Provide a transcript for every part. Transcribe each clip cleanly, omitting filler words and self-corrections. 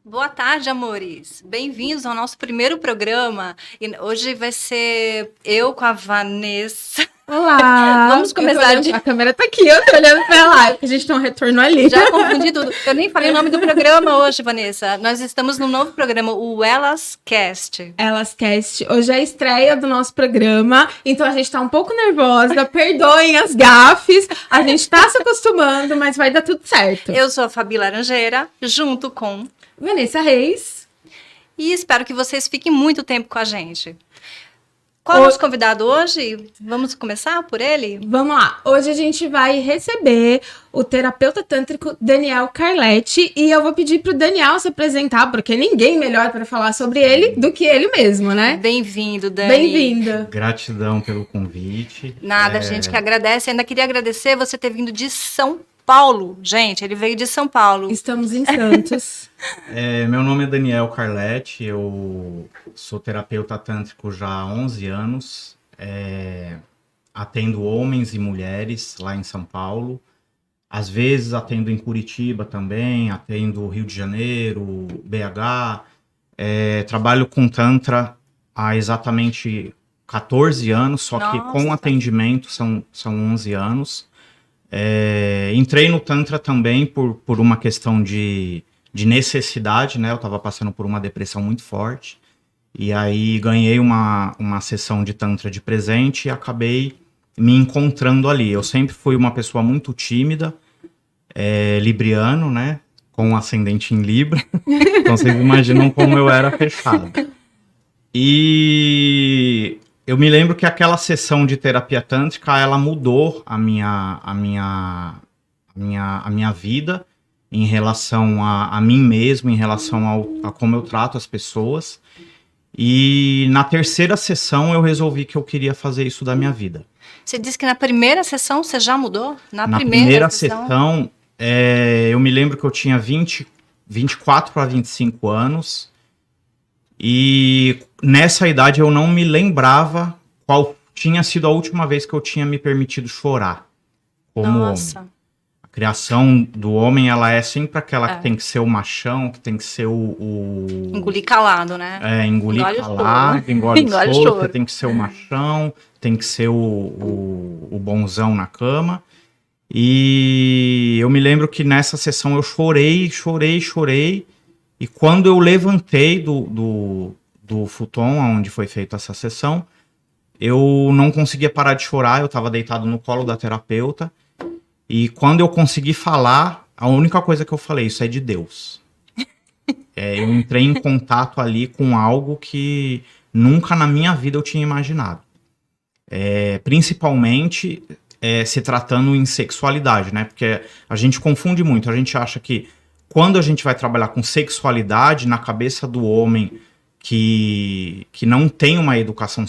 Boa tarde, amores. Bem-vindos ao nosso primeiro programa. E hoje vai ser eu com a Vanessa. Olá! Vamos começar A câmera tá aqui, eu tô olhando pra lá, porque a gente tem um retorno ali. Já confundi tudo. Eu nem falei o nome do programa hoje, Vanessa. Nós estamos no novo programa, o Elas Cast. Elas Cast. Hoje é a estreia do nosso programa, então a gente tá um pouco nervosa, perdoem as gafes, a gente tá se acostumando, mas vai dar tudo certo. Eu sou a Fabi Laranjeira, junto com Vanessa Reis. E espero que vocês fiquem muito tempo com a gente. Qual é o nosso convidado hoje? Vamos começar por ele? Vamos lá. Hoje a gente vai receber o terapeuta tântrico Daniel Carletti e eu vou pedir pro Daniel se apresentar, porque ninguém melhor para falar sobre ele do que ele mesmo, né? Bem-vindo, Dani. Bem-vindo. Gratidão pelo convite. Nada, a gente que agradece. Ainda queria agradecer você ter vindo de São Paulo. Gente, ele veio de São Paulo. Estamos em Santos. Meu nome é Daniel Carletti, eu sou terapeuta tântrico já há 11 anos, atendo homens e mulheres lá em São Paulo, às vezes atendo em Curitiba também, atendo Rio de Janeiro, BH, trabalho com Tantra há exatamente 14 anos, só que com atendimento são 11 anos. Entrei no Tantra também por uma questão de necessidade, né? Eu estava passando por uma depressão muito forte. E aí ganhei uma sessão de Tantra de presente e acabei me encontrando ali. Eu sempre fui uma pessoa muito tímida, libriano, né? Com ascendente em Libra. Então vocês imaginam como eu era fechado. E eu me lembro que aquela sessão de terapia tântrica, ela mudou a minha vida em relação a mim mesmo, em relação a como eu trato as pessoas. E na terceira sessão eu resolvi que eu queria fazer isso da minha vida. Você disse que na primeira sessão você já mudou? Na primeira sessão, eu me lembro que eu tinha 24 para 25 anos. E nessa idade eu não me lembrava qual tinha sido a última vez que eu tinha me permitido chorar como homem. A criação do homem, ela é sempre aquela que tem que ser o machão, que tem que ser o... Engolir calado, né? Engolir calado, engole o choro, que tem que ser o machão, tem que ser o bonzão na cama. E eu me lembro que nessa sessão eu chorei. E quando eu levantei do futon, onde foi feita essa sessão, eu não conseguia parar de chorar, eu estava deitado no colo da terapeuta, e quando eu consegui falar, a única coisa que eu falei, isso é de Deus. Eu entrei em contato ali com algo que nunca na minha vida eu tinha imaginado. Principalmente se tratando em sexualidade, né? Porque a gente confunde muito, a gente acha que quando a gente vai trabalhar com sexualidade, na cabeça do homem que não tem uma educação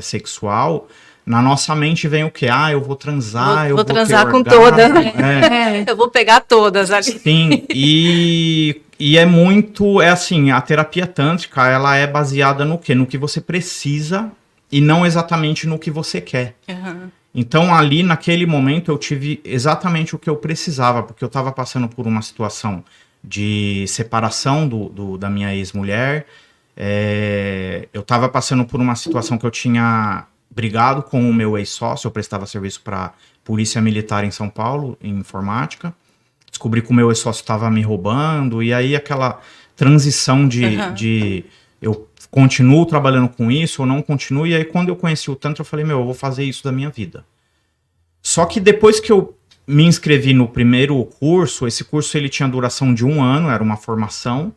sexual, na nossa mente vem o quê? Eu vou transar, vou transar com todas. Eu vou pegar todas ali. Sim, e assim, a terapia tântrica, ela é baseada no quê? No que você precisa e não exatamente no que você quer. Uhum. Então, ali, naquele momento, eu tive exatamente o que eu precisava, porque eu estava passando por uma situação de separação da minha ex-mulher, eu estava passando por uma situação que eu tinha brigado com o meu ex-sócio, eu prestava serviço para Polícia Militar em São Paulo, em informática, descobri que o meu ex-sócio estava me roubando, e aí aquela transição de eu continuo trabalhando com isso, ou não continuo, e aí quando eu conheci o Tantra, eu falei, eu vou fazer isso da minha vida. Só que depois que eu me inscrevi no primeiro curso, esse curso ele tinha duração de 1 ano, era uma formação,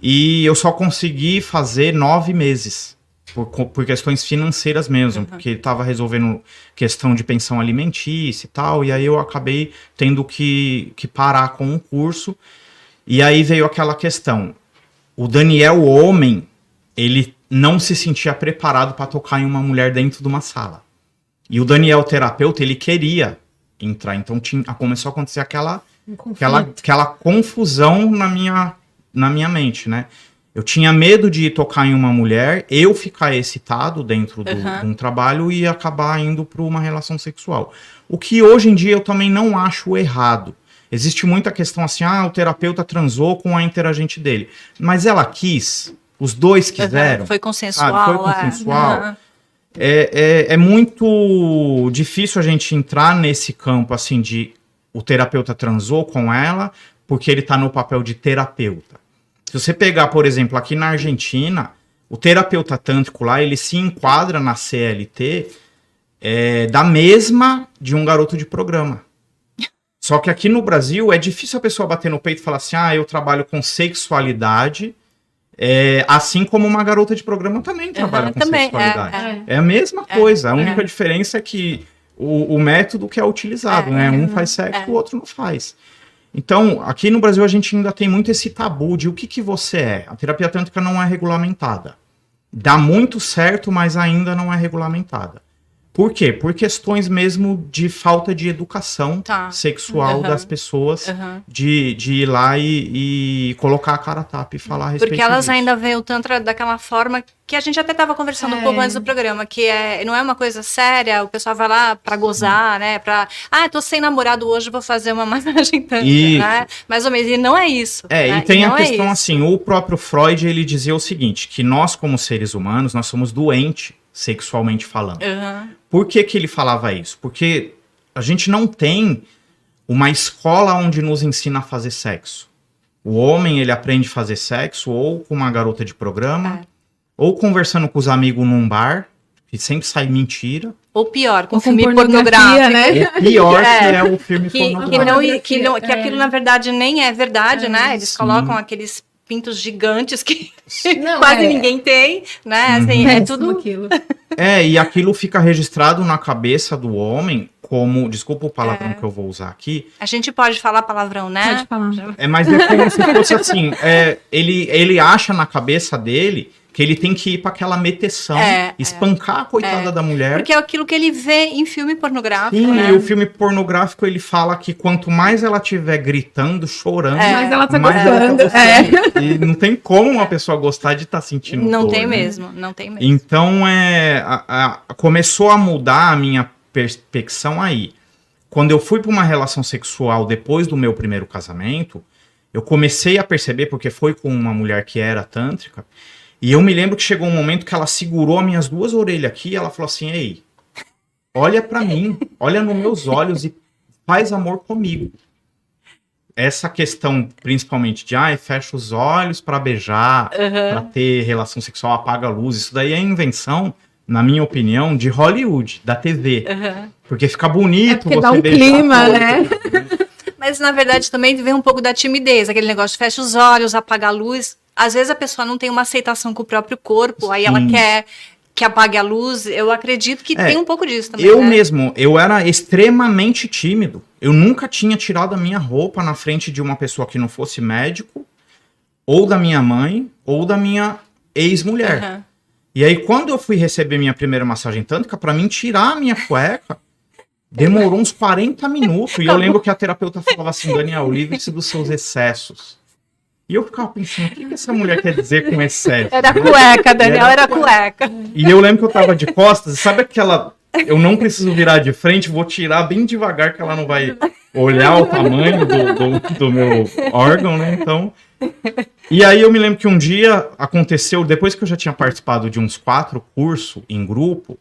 e eu só consegui fazer 9 meses, por questões financeiras mesmo, porque ele estava resolvendo questão de pensão alimentícia e tal, e aí eu acabei tendo que parar com o curso, e aí veio aquela questão, o Daniel, o homem, ele não se sentia preparado para tocar em uma mulher dentro de uma sala. E o Daniel, terapeuta, ele queria entrar. Então começou a acontecer aquela confusão na minha mente, né? Eu tinha medo de tocar em uma mulher, eu ficar excitado dentro de um trabalho e acabar indo para uma relação sexual. O que hoje em dia eu também não acho errado. Existe muita questão assim, o terapeuta transou com a interagente dele. Mas ela quis, os dois quiseram. Foi consensual. Sabe? Foi consensual. É muito difícil a gente entrar nesse campo assim de o terapeuta transou com ela porque ele tá no papel de terapeuta. Se você pegar, por exemplo, aqui na Argentina, o terapeuta tântrico lá, ele se enquadra na CLT da mesma de um garoto de programa. Só que aqui no Brasil é difícil a pessoa bater no peito e falar assim, eu trabalho com sexualidade, assim como uma garota de programa também trabalha com sexualidade. É a mesma coisa, a única diferença é que o método que é utilizado, né? Um faz sexo, o outro não faz. Então, aqui no Brasil a gente ainda tem muito esse tabu de o que você é. A terapia tântrica não é regulamentada. Dá muito certo, mas ainda não é regulamentada. Por quê? Por questões mesmo de falta de educação sexual das pessoas, de ir lá e colocar a cara a tapa e falar a respeito Porque elas disso. ainda veem o Tantra daquela forma que a gente até estava conversando um pouco antes do programa, que não é uma coisa séria, o pessoal vai lá pra gozar, né? Tô sem namorado hoje, vou fazer uma massagem Tantra, né? Mais ou menos, e não é isso. E tem a questão assim, o próprio Freud, ele dizia o seguinte, que nós como seres humanos, nós somos doentes sexualmente falando. Por que ele falava isso? Porque a gente não tem uma escola onde nos ensina a fazer sexo. O homem, ele aprende a fazer sexo ou com uma garota de programa, ou conversando com os amigos num bar, que sempre sai mentira. Ou pior, com ou filme com pornográfico. né? O pior que é o filme pornográfico. Que aquilo, na verdade, nem é verdade, né? Eles colocam aqueles pintos gigantes que quase ninguém tem, né? Assim, é tudo aquilo. E aquilo fica registrado na cabeça do homem como, desculpa o palavrão que eu vou usar aqui. A gente pode falar palavrão, né? Pode falar. Mas é como se fosse assim, ele acha na cabeça dele que ele tem que ir para aquela meteção, espancar a coitada da mulher. Porque é aquilo que ele vê em filme pornográfico, Sim, né? E o filme pornográfico, ele fala que quanto mais ela estiver gritando, chorando, mais ela tá mais gostando. ela tá gostando. E não tem como uma pessoa gostar de estar sentindo Não dor, tem né? mesmo, não tem mesmo. Então, começou a mudar a minha perspecção aí. Quando eu fui para uma relação sexual depois do meu primeiro casamento, eu comecei a perceber, porque foi com uma mulher que era tântrica, e eu me lembro que chegou um momento que ela segurou as minhas duas orelhas aqui e ela falou assim, ei, olha pra mim, olha nos meus olhos e faz amor comigo. Essa questão, principalmente, de fecha os olhos pra beijar, pra ter relação sexual, apaga a luz, isso daí é invenção, na minha opinião, de Hollywood, da TV. Porque fica bonito porque você dá um beijar clima, coisa, né? Mas, na verdade, também vem um pouco da timidez, aquele negócio de fecha os olhos, apaga a luz. Às vezes a pessoa não tem uma aceitação com o próprio corpo, aí ela quer que apague a luz. Eu acredito que tem um pouco disso também. Eu era extremamente tímido. Eu nunca tinha tirado a minha roupa na frente de uma pessoa que não fosse médico, ou da minha mãe, ou da minha ex-mulher. E aí, quando eu fui receber minha primeira massagem tântrica, pra mim tirar a minha cueca, demorou uns 40 minutos. E eu lembro que a terapeuta falava assim, Daniel, livre-se dos seus excessos. E eu ficava pensando, o que essa mulher quer dizer com excesso? Era cueca, Daniel, era cueca. E eu lembro que eu tava de costas, sabe aquela... Eu não preciso virar de frente, vou tirar bem devagar, que ela não vai olhar o tamanho do meu órgão, né? Então... E aí eu me lembro que um dia aconteceu, depois que eu já tinha participado de uns 4 cursos em grupo,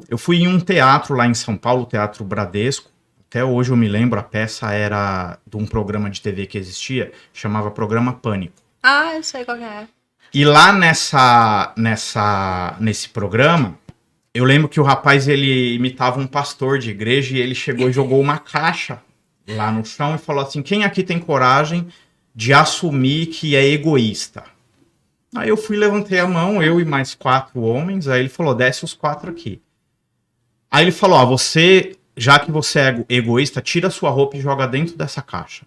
eu fui em um teatro lá em São Paulo, o Teatro Bradesco. Até hoje eu me lembro, a peça era de um programa de TV que existia, chamava Programa Pânico. Eu sei qual é. E lá nesse programa, eu lembro que o rapaz, ele imitava um pastor de igreja e ele chegou e jogou uma caixa lá no chão e falou assim, quem aqui tem coragem de assumir que é egoísta? Aí eu fui, levantei a mão, eu e mais 4 homens, aí ele falou, desce os 4 aqui. Aí ele falou, você... Já que você é egoísta, tira sua roupa e joga dentro dessa caixa.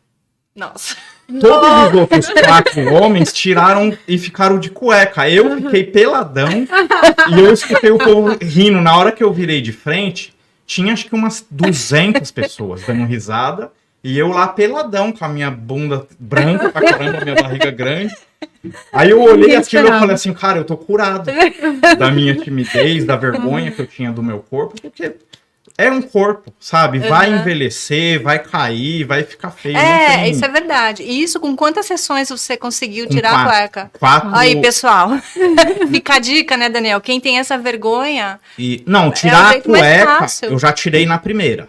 Nossa. Todos os outros 4 homens tiraram e ficaram de cueca. Eu fiquei peladão e eu escutei o povo rindo. Na hora que eu virei de frente, tinha acho que umas 200 pessoas dando risada. E eu lá peladão, com a minha bunda branca pra caramba, minha barriga grande. Aí eu olhei aquilo e eu falei assim, cara, eu tô curado da minha timidez, da vergonha que eu tinha do meu corpo, porque... é um corpo, sabe? Vai envelhecer, vai cair, vai ficar feio. Isso é verdade. E isso, com quantas sessões você conseguiu Com tirar a cueca? 4. Aí, pessoal. Fica a dica, né, Daniel? Quem tem essa vergonha... Não, tirar a jeito mais cueca, fácil. eu já tirei na primeira.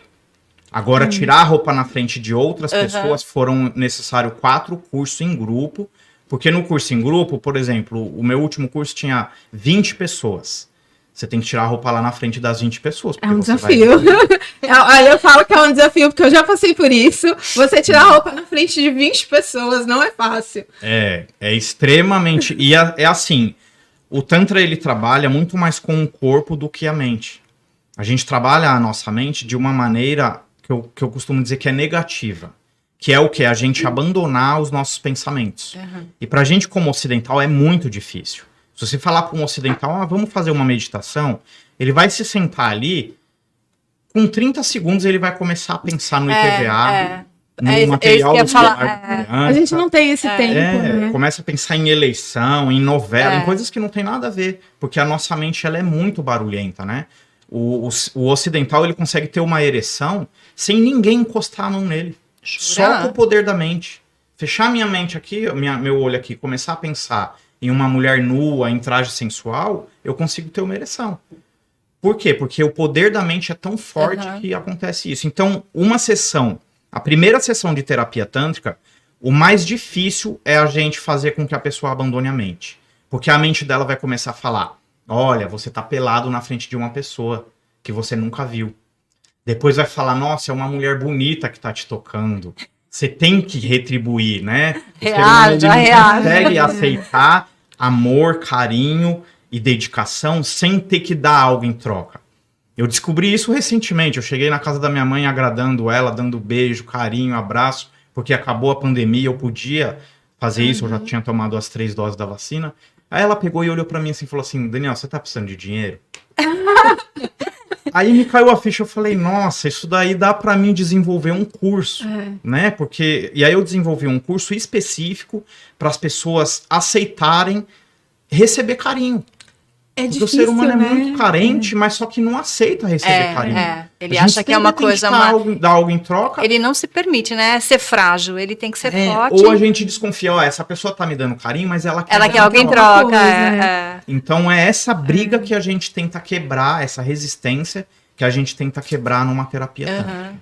Agora, tirar a roupa na frente de outras pessoas, foram necessários 4 cursos em grupo. Porque no curso em grupo, por exemplo, o meu último curso tinha 20 pessoas. Você tem que tirar a roupa lá na frente das 20 pessoas. É um desafio. Aí eu falo que é um desafio, porque eu já passei por isso. Você tirar a roupa na frente de 20 pessoas não é fácil. É extremamente... E é assim, o Tantra, ele trabalha muito mais com o corpo do que a mente. A gente trabalha a nossa mente de uma maneira que eu costumo dizer que é negativa. Que é o quê? A gente abandonar os nossos pensamentos. E pra gente, como ocidental, é muito difícil. Se você falar para um ocidental, vamos fazer uma meditação, ele vai se sentar ali, com 30 segundos ele vai começar a pensar no IPVA, no material do celular. A gente não tem esse tempo, né? Começa a pensar em eleição, em novela, em coisas que não tem nada a ver, porque a nossa mente ela é muito barulhenta, né? O ocidental ele consegue ter uma ereção sem ninguém encostar a mão nele. Só com o poder da mente. Fechar minha mente aqui, meu olho aqui, começar a pensar em uma mulher nua, em traje sensual, eu consigo ter uma ereção. Por quê? Porque o poder da mente é tão forte que acontece isso. Então, a primeira sessão de terapia tântrica, o mais difícil é a gente fazer com que a pessoa abandone a mente. Porque a mente dela vai começar a falar, olha, você tá pelado na frente de uma pessoa que você nunca viu. Depois vai falar, nossa, é uma mulher bonita que tá te tocando. Você tem que retribuir, né? O ser humano não consegue aceitar amor, carinho e dedicação sem ter que dar algo em troca. Eu descobri isso recentemente. Eu cheguei na casa da minha mãe agradando ela, dando beijo, carinho, abraço, porque acabou a pandemia, eu podia fazer isso, eu já tinha tomado as 3 doses da vacina. Aí ela pegou e olhou pra mim assim e falou assim, Daniel, você tá precisando de dinheiro? Aí me caiu a ficha, eu falei, nossa, isso daí dá pra mim desenvolver um curso, né? E aí eu desenvolvi um curso específico para as pessoas aceitarem receber carinho. É porque difícil, o ser humano né? é muito carente, mas só que não aceita receber carinho. Ele acha que é uma coisa... Dar algo em troca. Ele não se permite, né? Ser frágil, ele tem que ser forte. Ou a gente desconfia, essa pessoa tá me dando carinho, mas ela quer algo em troca. Então é essa briga que a gente tenta quebrar, essa resistência que a gente tenta quebrar numa terapia tântrica.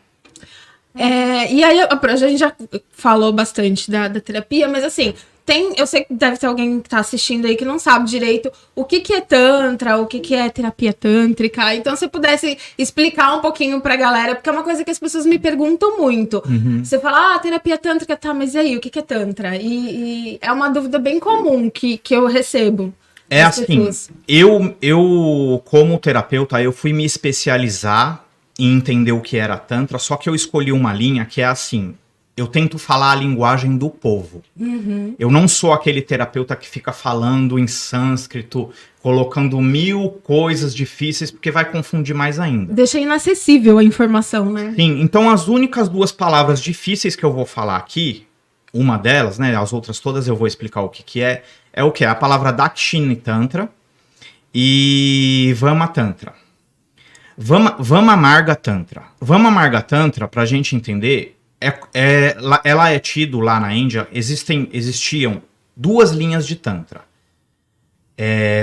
E aí, a gente já falou bastante da terapia, mas assim, eu sei que deve ter alguém que tá assistindo aí que não sabe direito o que é tantra, o que é terapia tântrica. Então, se você pudesse explicar um pouquinho pra galera, porque é uma coisa que as pessoas me perguntam muito. Você fala, terapia tântrica, tá, mas e aí, o que é tantra? E é uma dúvida bem comum que eu recebo. É assim, eu como terapeuta, eu fui me especializar em entender o que era Tantra, só que eu escolhi uma linha que é assim, eu tento falar a linguagem do povo. Eu não sou aquele terapeuta que fica falando em sânscrito, colocando 1000 coisas difíceis, porque vai confundir mais ainda. Deixa inacessível a informação, né? Sim, então as únicas 2 palavras difíceis que eu vou falar aqui, uma delas, né, as outras todas eu vou explicar o que é o que? A palavra Dakshini Tantra e Vama Tantra. Vama Marga Tantra. Vama Marga Tantra, pra gente entender, ela é tido lá na Índia, existiam 2 linhas de Tantra.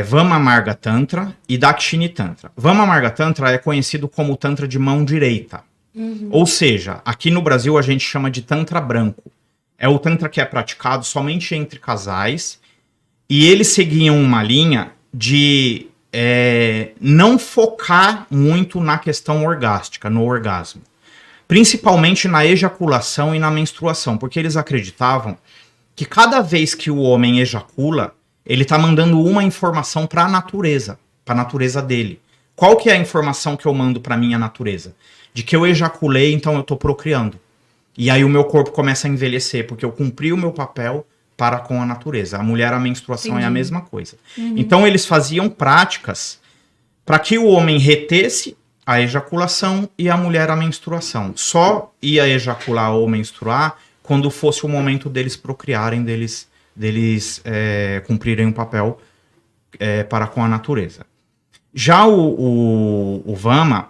Vama Marga Tantra e Dakshini Tantra. Vama Marga Tantra é conhecido como Tantra de mão direita. Ou seja, aqui no Brasil a gente chama de Tantra branco. É o Tantra que é praticado somente entre casais e eles seguiam uma linha de não focar muito na questão orgástica, no orgasmo. Principalmente na ejaculação e na menstruação, porque eles acreditavam que cada vez que o homem ejacula, ele está mandando uma informação para a natureza dele. Qual que é a informação que eu mando para minha natureza? De que eu ejaculei, então eu estou procriando. E aí o meu corpo começa a envelhecer, porque eu cumpri o meu papel para com a natureza. A mulher, a menstruação é a mesma coisa. Então eles faziam práticas para que o homem retesse a ejaculação e a mulher a menstruação. Só ia ejacular ou menstruar quando fosse o momento deles procriarem, deles cumprirem um papel para com a natureza. Já o Vama,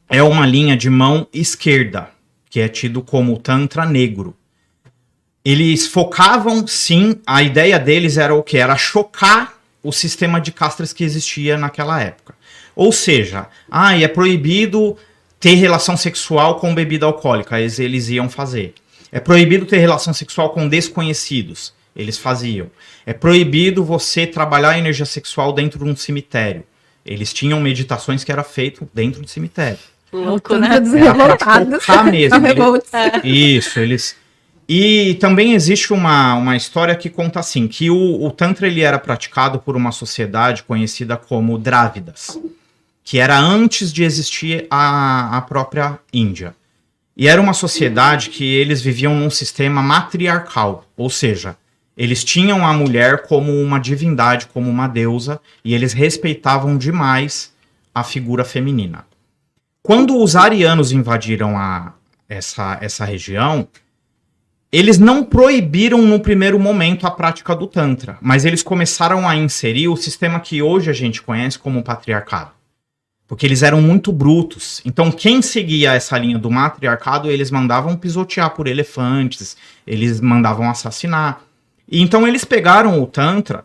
é uma linha de mão esquerda, que é tido como o Tantra negro. Eles focavam, sim, a ideia deles era o quê? Era chocar o sistema de castas que existia naquela época. Ou seja, é proibido ter relação sexual com bebida alcoólica, eles iam fazer. É proibido ter relação sexual com desconhecidos, eles faziam. É proibido você trabalhar a energia sexual dentro de um cemitério. Eles tinham meditações que era feito dentro do cemitério. Louco, né? Era pra focar mesmo. Isso, eles... E também existe uma história que conta assim, que o Tantra ele era praticado por uma sociedade conhecida como Drávidas, que era antes de existir a própria Índia. E era uma sociedade que eles viviam num sistema matriarcal, ou seja, eles tinham a mulher como uma divindade, como uma deusa, e eles respeitavam demais a figura feminina. Quando os arianos invadiram essa região, eles não proibiram no primeiro momento a prática do Tantra, mas eles começaram a inserir o sistema que hoje a gente conhece como patriarcado. Porque eles eram muito brutos. Então, quem seguia essa linha do matriarcado, eles mandavam pisotear por elefantes, eles mandavam assassinar. E então, eles pegaram o Tantra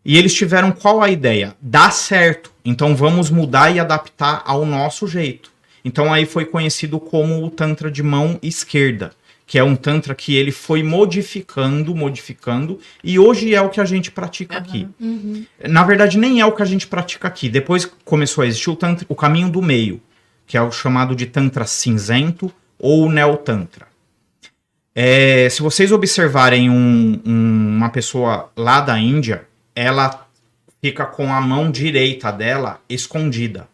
e eles tiveram qual a ideia? Dá certo, então vamos mudar e adaptar ao nosso jeito. Então, aí foi conhecido como o Tantra de mão esquerda, que é um Tantra que ele foi modificando, e hoje é o que a gente pratica aqui. Na verdade, nem é o que a gente pratica aqui. Depois começou a existir o Tantra, o caminho do meio, que é o chamado de Tantra cinzento ou Neo-Tantra. Se vocês observarem uma pessoa lá da Índia, ela fica com a mão direita dela escondida.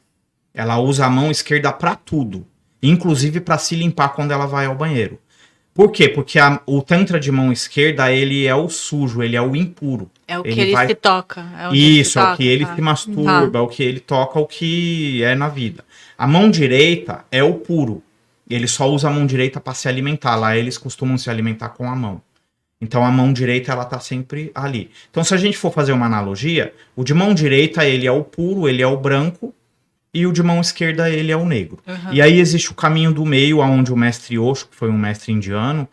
Ela usa a mão esquerda para tudo, inclusive para se limpar quando ela vai ao banheiro. Por quê? Porque o Tantra de mão esquerda, ele é o sujo, ele é o impuro. É o que ele se toca. Isso, é o que ele se masturba, é o que ele toca, o que é na vida. A mão direita é o puro. Ele só usa a mão direita para se alimentar. Lá eles costumam se alimentar com a mão. Então a mão direita, ela tá sempre ali. Então se a gente for fazer uma analogia, o de mão direita, ele é o puro, ele é o branco, e o de mão esquerda, ele é o negro. E aí existe o caminho do meio, onde o mestre Osho, que foi um mestre indiano,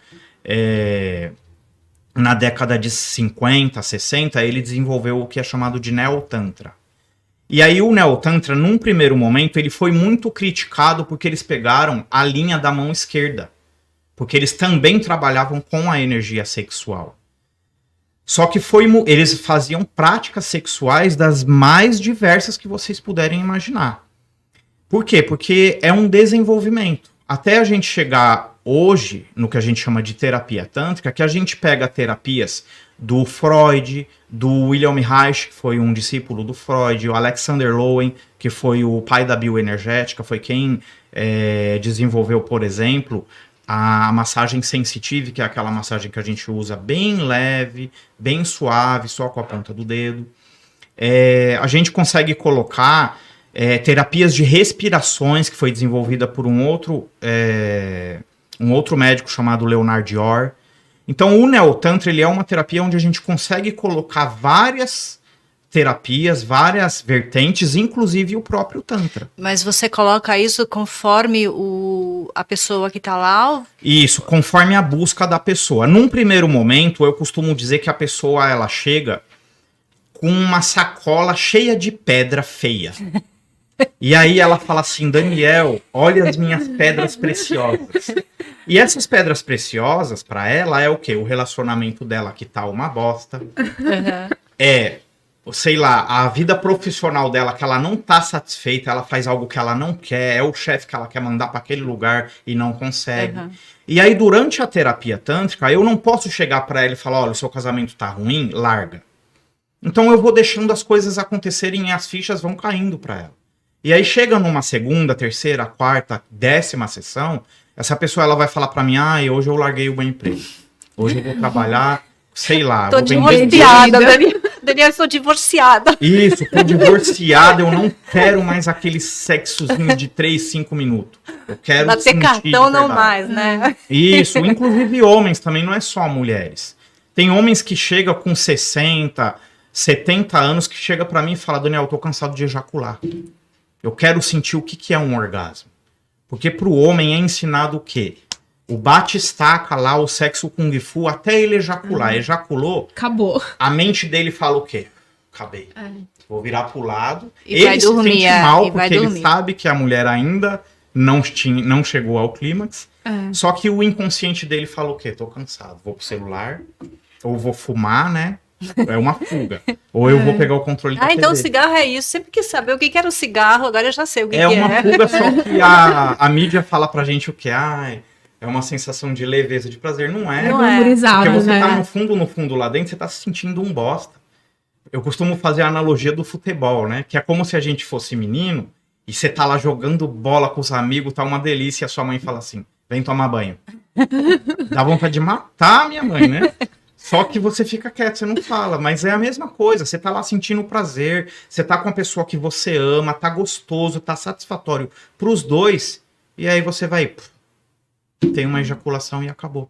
na década de 50, 60, ele desenvolveu o que é chamado de Neo-Tantra. E aí o Neo-Tantra, num primeiro momento, ele foi muito criticado porque eles pegaram a linha da mão esquerda. Porque eles também trabalhavam com a energia sexual. Só que eles faziam práticas sexuais das mais diversas que vocês puderem imaginar. Por quê? Porque é um desenvolvimento. Até a gente chegar hoje, no que a gente chama de terapia tântrica, que a gente pega terapias do Freud, do Wilhelm Reich, que foi um discípulo do Freud, o Alexander Lowen, que foi o pai da bioenergética, foi quem desenvolveu, por exemplo, a massagem sensitive, que é aquela massagem que a gente usa bem leve, bem suave, só com a ponta do dedo. A gente consegue colocar terapias de respirações, que foi desenvolvida por um outro médico chamado Leonard Dior. Então o Neo-Tantra, ele é uma terapia onde a gente consegue colocar várias terapias, várias vertentes, inclusive o próprio Tantra. Mas você coloca isso conforme a pessoa que está lá? Isso, conforme a busca da pessoa. Num primeiro momento, eu costumo dizer que a pessoa, ela chega com uma sacola cheia de pedra feia. E aí ela fala assim: Daniel, olha as minhas pedras preciosas. E essas pedras preciosas, para ela, é o quê? O relacionamento dela que tá uma bosta. Sei lá, a vida profissional dela, que ela não tá satisfeita, ela faz algo que ela não quer, é o chefe que ela quer mandar para aquele lugar e não consegue. E aí, durante a terapia tântrica, eu não posso chegar para ela e falar: olha, o seu casamento tá ruim, larga. Então eu vou deixando as coisas acontecerem e as fichas vão caindo para ela. E aí chega numa segunda, terceira, quarta, 10ª sessão, essa pessoa ela vai falar para mim: hoje eu larguei o meu emprego. Hoje eu vou trabalhar, sei lá. Tô divorciada, Daniel, eu sou divorciada. Isso, tô divorciada, eu não quero mais aquele sexozinho de 3, 5 minutos. Eu quero sentir cartão não mais, né? Isso, inclusive homens também, não é só mulheres. Tem homens que chegam com 60, 70 anos, que chega para mim e fala: Daniel, eu tô cansado de ejacular. Eu quero sentir o que é um orgasmo. Porque pro homem é ensinado o quê? O bate-estaca lá, o sexo kung fu, até ele ejacular. Ejaculou, Acabou. a mente dele fala o quê? Acabei. Vou virar pro lado. E Ele vai se dormir, sente é, mal e vai porque ele dormir. sabe que a mulher ainda não chegou ao clímax. Só que o inconsciente dele fala o quê? Tô cansado, vou pro celular, ou vou fumar, né? É uma fuga. Ou eu vou pegar o controle da então o TV. cigarro é isso. Sempre quis saber o que era o cigarro, agora eu já sei o que É que uma fuga, só que a mídia fala pra gente o que? É uma sensação de leveza, de prazer. Não é. Não é. Glamorizado, Porque você né? tá no fundo lá dentro, você tá se sentindo um bosta. Eu costumo fazer a analogia do futebol, né? Que é como se a gente fosse menino e você tá lá jogando bola com os amigos, tá uma delícia, e a sua mãe fala assim, vem tomar banho. Dá vontade de matar a minha mãe, né? Só que você fica quieto, você não fala, mas é a mesma coisa, você tá lá sentindo prazer, você tá com a pessoa que você ama, tá gostoso, tá satisfatório pros dois, e aí você vai, tem uma ejaculação e acabou.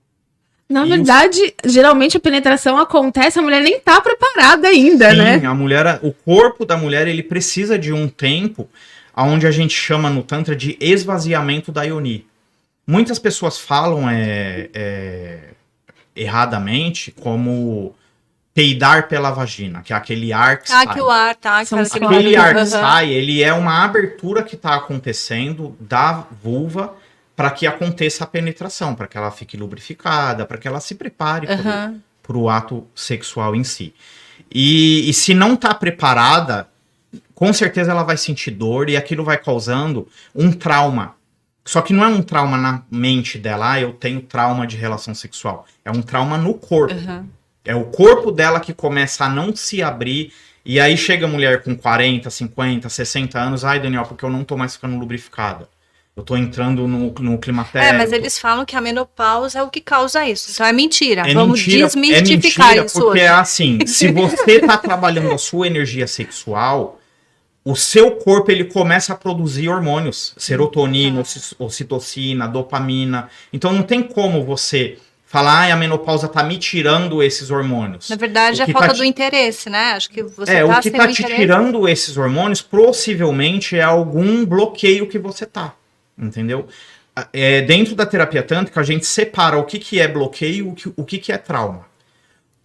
Na verdade, geralmente a penetração acontece, a mulher nem tá preparada ainda, Sim, né? a mulher, o corpo da mulher, ele precisa de um tempo, onde a gente chama no Tantra de esvaziamento da Yoni. Muitas pessoas falam erradamente como peidar pela vagina, que é aquele ar que sai. que o ar, tá? São Aquele ar que Aham. sai, ele é uma abertura que está acontecendo da vulva para que aconteça a penetração, para que ela fique lubrificada, para que ela se prepare Aham. para o ato sexual em si. E se não está preparada, com certeza ela vai sentir dor e aquilo vai causando um trauma. Só que não é um trauma na mente dela, eu tenho trauma de relação sexual. É um trauma no corpo. Aham. É o corpo dela que começa a não se abrir. E aí chega a mulher com 40, 50, 60 anos. Ai, Daniel, porque eu não tô mais ficando lubrificada. Eu tô entrando no climatério. Mas eles falam que a menopausa é o que causa isso. Então é mentira. É Vamos mentira, desmistificar mentira, isso porque hoje. é assim, se você tá trabalhando a sua energia sexual, o seu corpo ele começa a produzir hormônios, serotonina, ocitocina, dopamina. Então não tem como você falar, a menopausa tá me tirando esses hormônios. Na verdade, O é que falta tá do interesse, né? Acho que você o que sem tá o te interesse. tirando esses hormônios, possivelmente é algum bloqueio que você tá, entendeu? Dentro da terapia tântrica, a gente separa o que é bloqueio e o que é trauma.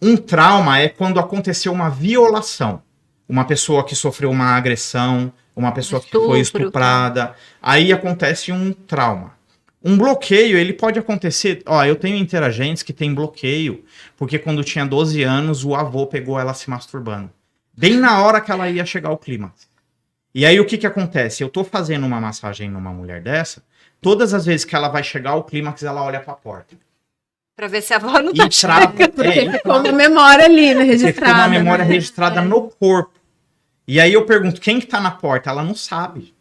Um trauma é quando aconteceu uma violação. Uma pessoa que sofreu uma agressão, uma pessoa que foi estuprada. Aí acontece um trauma. Um bloqueio, ele pode acontecer... eu tenho interagentes que têm bloqueio, porque quando tinha 12 anos, o avô pegou ela se masturbando. Bem na hora que ela ia chegar ao clímax. E aí o que acontece? Eu tô fazendo uma massagem numa mulher dessa, todas as vezes que ela vai chegar ao clímax, ela olha pra porta. Pra ver se a avó não tá E trava, Porque ficou uma memória ali, né? Você Registrada. ficou uma memória né? registrada no corpo. E aí eu pergunto, quem que tá na porta? Ela não sabe.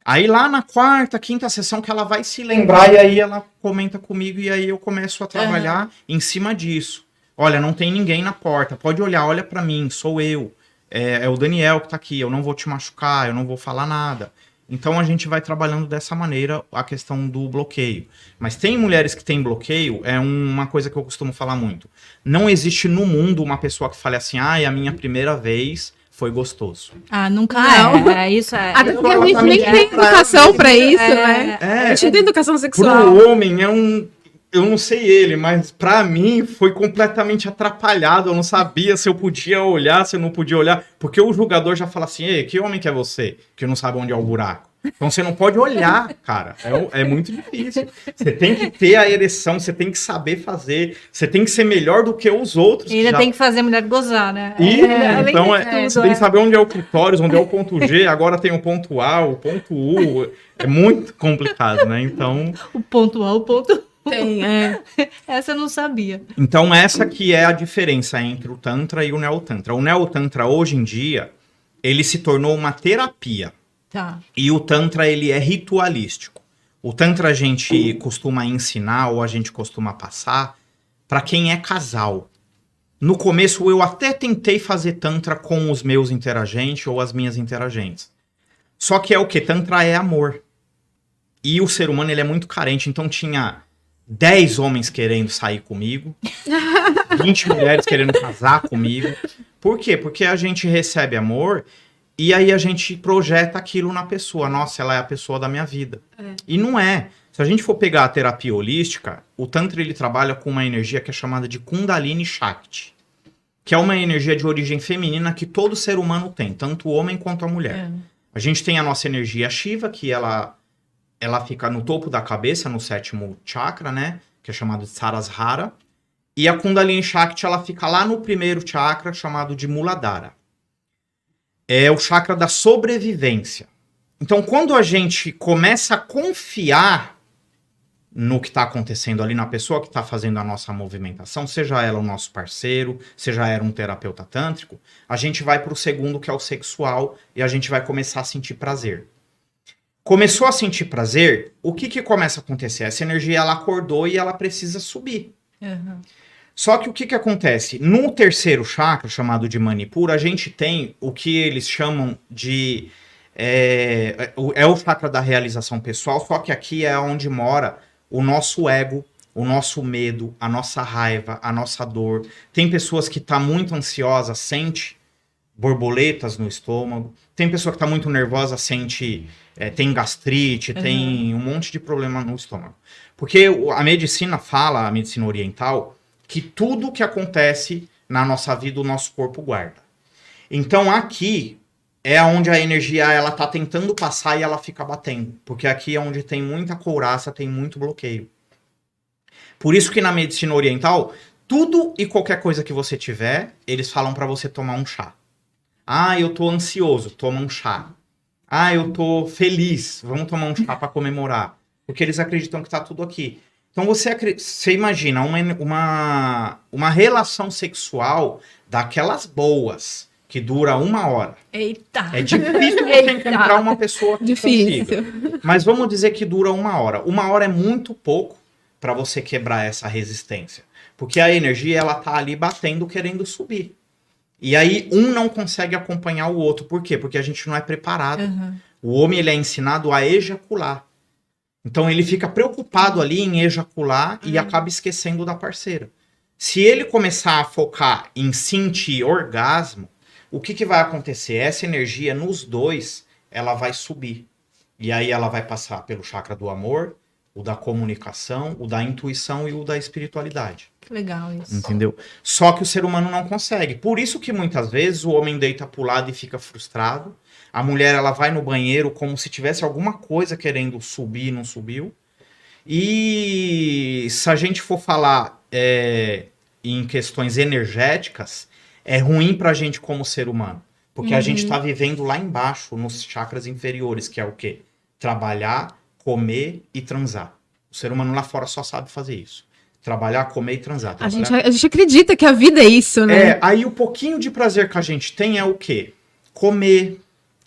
Aí lá na quarta, quinta sessão que ela vai se lembrar e aí ela comenta comigo e aí eu começo a trabalhar em cima disso. Olha, não tem ninguém na porta, pode olhar, olha pra mim, sou eu. É o Daniel que tá aqui, eu não vou te machucar, eu não vou falar nada. Então a gente vai trabalhando dessa maneira a questão do bloqueio. Mas tem mulheres que têm bloqueio, é uma coisa que eu costumo falar muito. Não existe no mundo uma pessoa que fale assim, a minha primeira vez foi gostoso. nunca Não. Isso é. Até porque a gente nem tem educação pra isso, né? A gente não tem educação sexual. Pro homem eu não sei ele, mas pra mim foi completamente atrapalhado. Eu não sabia se eu podia olhar, se eu não podia olhar. Porque o julgador já fala assim, ei, que homem que é você? Que não sabe onde é o buraco. Então você não pode olhar, cara. É muito difícil. Você tem que ter a ereção, você tem que saber fazer, você tem que ser melhor do que os outros. E ainda tem que fazer a mulher gozar, né? Então você tem que saber onde é o clitóris, onde é o ponto G, agora tem o ponto A, o ponto U. É muito complicado, né? Então... O ponto A, o ponto... Tem, Essa eu não sabia. Então essa que é a diferença entre o Tantra e o Neotantra. O Neotantra, hoje em dia, ele se tornou uma terapia. Tá. E o Tantra, ele é ritualístico. O Tantra a gente costuma ensinar ou a gente costuma passar para quem é casal. No começo eu até tentei fazer Tantra com os meus interagentes ou as minhas interagentes. Só que é o que? Tantra é amor. E o ser humano ele é muito carente, então tinha 10 homens querendo sair comigo, 20 mulheres querendo casar comigo. Por quê? Porque a gente recebe amor E aí a gente projeta aquilo na pessoa. Nossa, ela é a pessoa da minha vida. E não é. Se a gente for pegar a terapia holística, o Tantra ele trabalha com uma energia que é chamada de Kundalini Shakti, que é uma energia de origem feminina que todo ser humano tem, tanto o homem quanto a mulher. A gente tem a nossa energia Shiva, que ela fica no topo da cabeça, no 7º chakra, né? Que é chamado de Sarasrara. E a Kundalini Shakti, ela fica lá no 1º chakra, chamado de Muladhara. É o chakra da sobrevivência. Então, quando a gente começa a confiar no que está acontecendo ali, na pessoa que está fazendo a nossa movimentação, seja ela o nosso parceiro, seja ela um terapeuta tântrico, a gente vai para o 2º, que é o sexual, e a gente vai começar a sentir prazer. Começou a sentir prazer, o que começa a acontecer? Essa energia, ela acordou e ela precisa subir. Só que o que acontece? No 3º chakra, chamado de Manipura, a gente tem o que eles chamam de... É o chakra da realização pessoal, só que aqui é onde mora o nosso ego, o nosso medo, a nossa raiva, a nossa dor. Tem pessoas que estão muito ansiosas, sente borboletas no estômago. Tem pessoa que está muito nervosa, sente... tem gastrite, tem um monte de problema no estômago. Porque a medicina fala, a medicina oriental, que tudo que acontece na nossa vida, o nosso corpo guarda. Então aqui é onde a energia ela tá tentando passar e ela fica batendo. Porque aqui é onde tem muita couraça, tem muito bloqueio. Por isso que na medicina oriental, tudo e qualquer coisa que você tiver, eles falam para você tomar um chá. Ah, eu tô ansioso, toma um chá. Ah, eu tô feliz, vamos tomar um chá para comemorar. Porque eles acreditam que tá tudo aqui. Então você imagina uma relação sexual daquelas boas, que dura 1 hora. Eita! É difícil você encontrar uma pessoa que consiga. Mas vamos dizer que dura 1 hora. 1 hora é muito pouco para você quebrar essa resistência. Porque a energia, ela tá ali batendo, querendo subir. E aí, um não consegue acompanhar o outro. Por quê? Porque a gente não é preparado. O homem, ele é ensinado a ejacular. Então, ele fica preocupado ali em ejacular e acaba esquecendo da parceira. Se ele começar a focar em sentir orgasmo, o que vai acontecer? Essa energia nos dois, ela vai subir. E aí ela vai passar pelo chakra do amor, o da comunicação, o da intuição e o da espiritualidade. Que legal isso. Entendeu? Só que o ser humano não consegue. Por isso que muitas vezes o homem deita pro lado e fica frustrado. A mulher, ela vai no banheiro como se tivesse alguma coisa querendo subir e não subiu. E se a gente for falar em questões energéticas, é ruim pra gente como ser humano. Porque a gente tá vivendo lá embaixo, nos chakras inferiores, que é o quê? Trabalhar, comer e transar. O ser humano lá fora só sabe fazer isso. Trabalhar, comer e transar. A gente acredita que a vida é isso, né? Aí o pouquinho de prazer que a gente tem é o quê? Comer,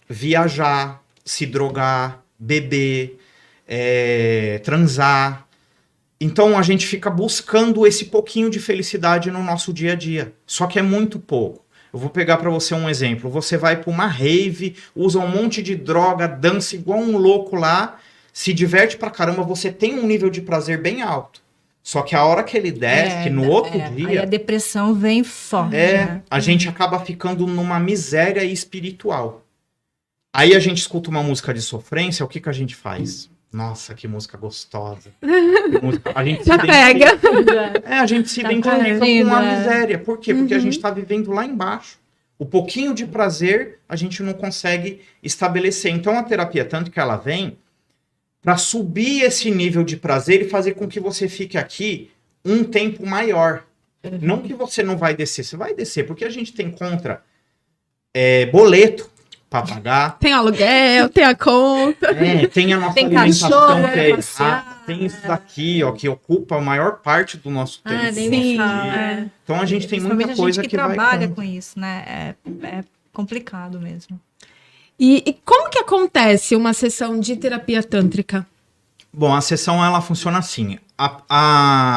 viajar, se drogar, beber, transar. Então a gente fica buscando esse pouquinho de felicidade no nosso dia a dia. Só que é muito pouco. Eu vou pegar pra você um exemplo. Você vai pra uma rave, usa um monte de droga, dança igual um louco lá, se diverte pra caramba, você tem um nível de prazer bem alto. Só que a hora que ele desce, no outro dia... Aí a depressão vem forte. Né? A gente acaba ficando numa miséria espiritual. Aí a gente escuta uma música de sofrência, o que a gente faz? Nossa, que música gostosa. A gente já pega. A gente se identifica com a miséria. Por quê? Porque a gente está vivendo lá embaixo. O pouquinho de prazer a gente não consegue estabelecer. Então a terapia tântrica ela vem para subir esse nível de prazer e fazer com que você fique aqui um tempo maior. Não que você não vai descer, você vai descer, porque a gente tem contra boleto para pagar. Tem aluguel, tem a conta. Tem a nossa alimentação cachorro, que é errada. Tem isso daqui, ó, que ocupa a maior parte do nosso tempo. Sim. Então a gente tem muita coisa que vai trabalha com isso, né? É complicado mesmo. E como que acontece uma sessão de terapia tântrica? Bom, a sessão ela funciona assim.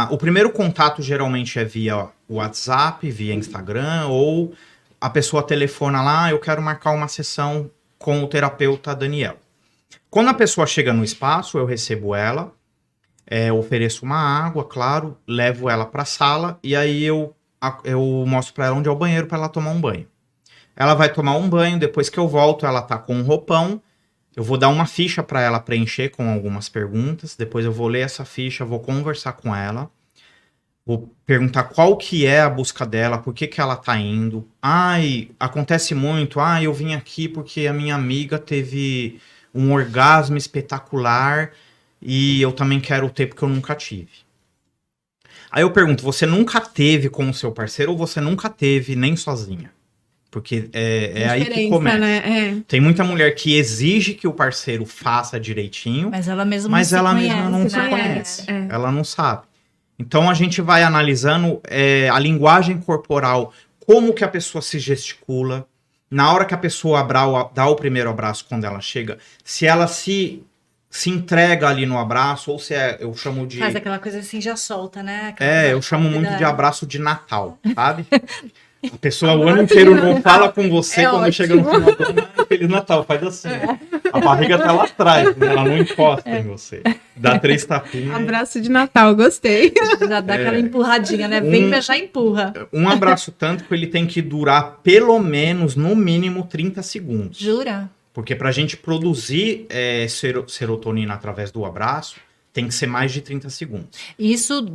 O primeiro contato geralmente é via WhatsApp, via Instagram, ou a pessoa telefona lá, eu quero marcar uma sessão com o terapeuta Daniel. Quando a pessoa chega no espaço, eu recebo ela, ofereço uma água, claro, levo ela para a sala e aí eu mostro para ela onde é o banheiro para ela tomar um banho. ela vai tomar um banho, depois que eu volto, ela tá com um roupão, eu vou dar uma ficha para ela preencher com algumas perguntas, depois eu vou ler essa ficha, vou conversar com ela, vou perguntar qual que é a busca dela, por que ela tá indo. Ai, acontece muito, eu vim aqui porque a minha amiga teve um orgasmo espetacular e eu também quero ter porque eu nunca tive. Aí eu pergunto, você nunca teve com o seu parceiro ou você nunca teve nem sozinha? Porque é aí que começa. Né? Tem muita mulher que exige que o parceiro faça direitinho, mas ela mesma não se conhece. Ela não sabe. Então a gente vai analisando a linguagem corporal, como que a pessoa se gesticula, na hora que a pessoa dá o primeiro abraço quando ela chega, se ela se entrega ali no abraço, ou se eu chamo de... Faz aquela coisa assim, já solta, né? Eu chamo muito de abraço de Natal, sabe? A pessoa o ano inteiro não fala com você, quando ótimo. Chega no final do ano, Feliz Natal, faz assim. A barriga tá lá atrás, né? Ela não encosta em você. Dá 3 tapinhas. Abraço de Natal, gostei. Já dá aquela empurradinha, né? Vem, mas já empurra. Um abraço tântrico, ele tem que durar pelo menos, no mínimo, 30 segundos. Jura? Porque pra gente produzir serotonina através do abraço, tem que ser mais de 30 segundos. Isso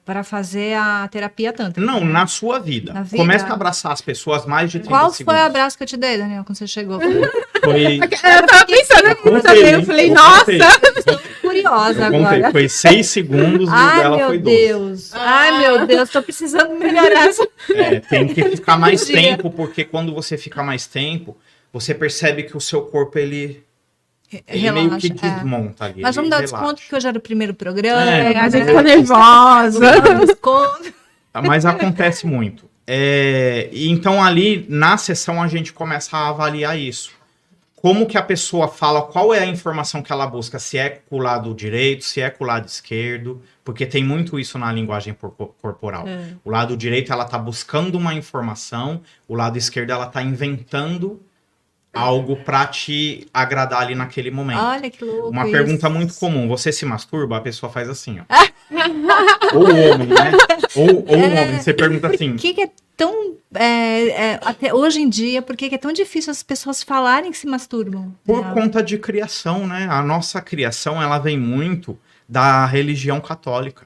para fazer a terapia tântrica? Não, na sua vida. Comece a abraçar as pessoas mais de 30 segundos. Qual foi o abraço que eu te dei, Daniel, quando você chegou? Foi... Eu tava pensando nisso também, eu falei, nossa! Estou curiosa agora. Foi 6 segundos e o dela foi 12. Ai, meu Deus, tô precisando melhorar essa... Tem que ficar mais tempo, porque quando você fica mais tempo, você percebe que o seu corpo, ele meio que desmonta ali. Mas vamos dar desconto que hoje era o primeiro programa. A gente ficou nervosa. Mas acontece muito. Então ali, na sessão, a gente começa a avaliar isso. Como que a pessoa fala, qual é a informação que ela busca, se é com o lado direito, se é com o lado esquerdo, porque tem muito isso na linguagem corporal. O lado direito, ela tá buscando uma informação, o lado esquerdo, ela tá inventando algo pra te agradar ali naquele momento. Olha que louco. Uma pergunta muito comum. Você se masturba? A pessoa faz assim, ó. Ou o homem, né? Ou o homem. Você pergunta assim... O que é tão... até hoje em dia, por que é tão difícil as pessoas falarem que se masturbam? Por conta de criação, né? A nossa criação, ela vem muito da religião católica.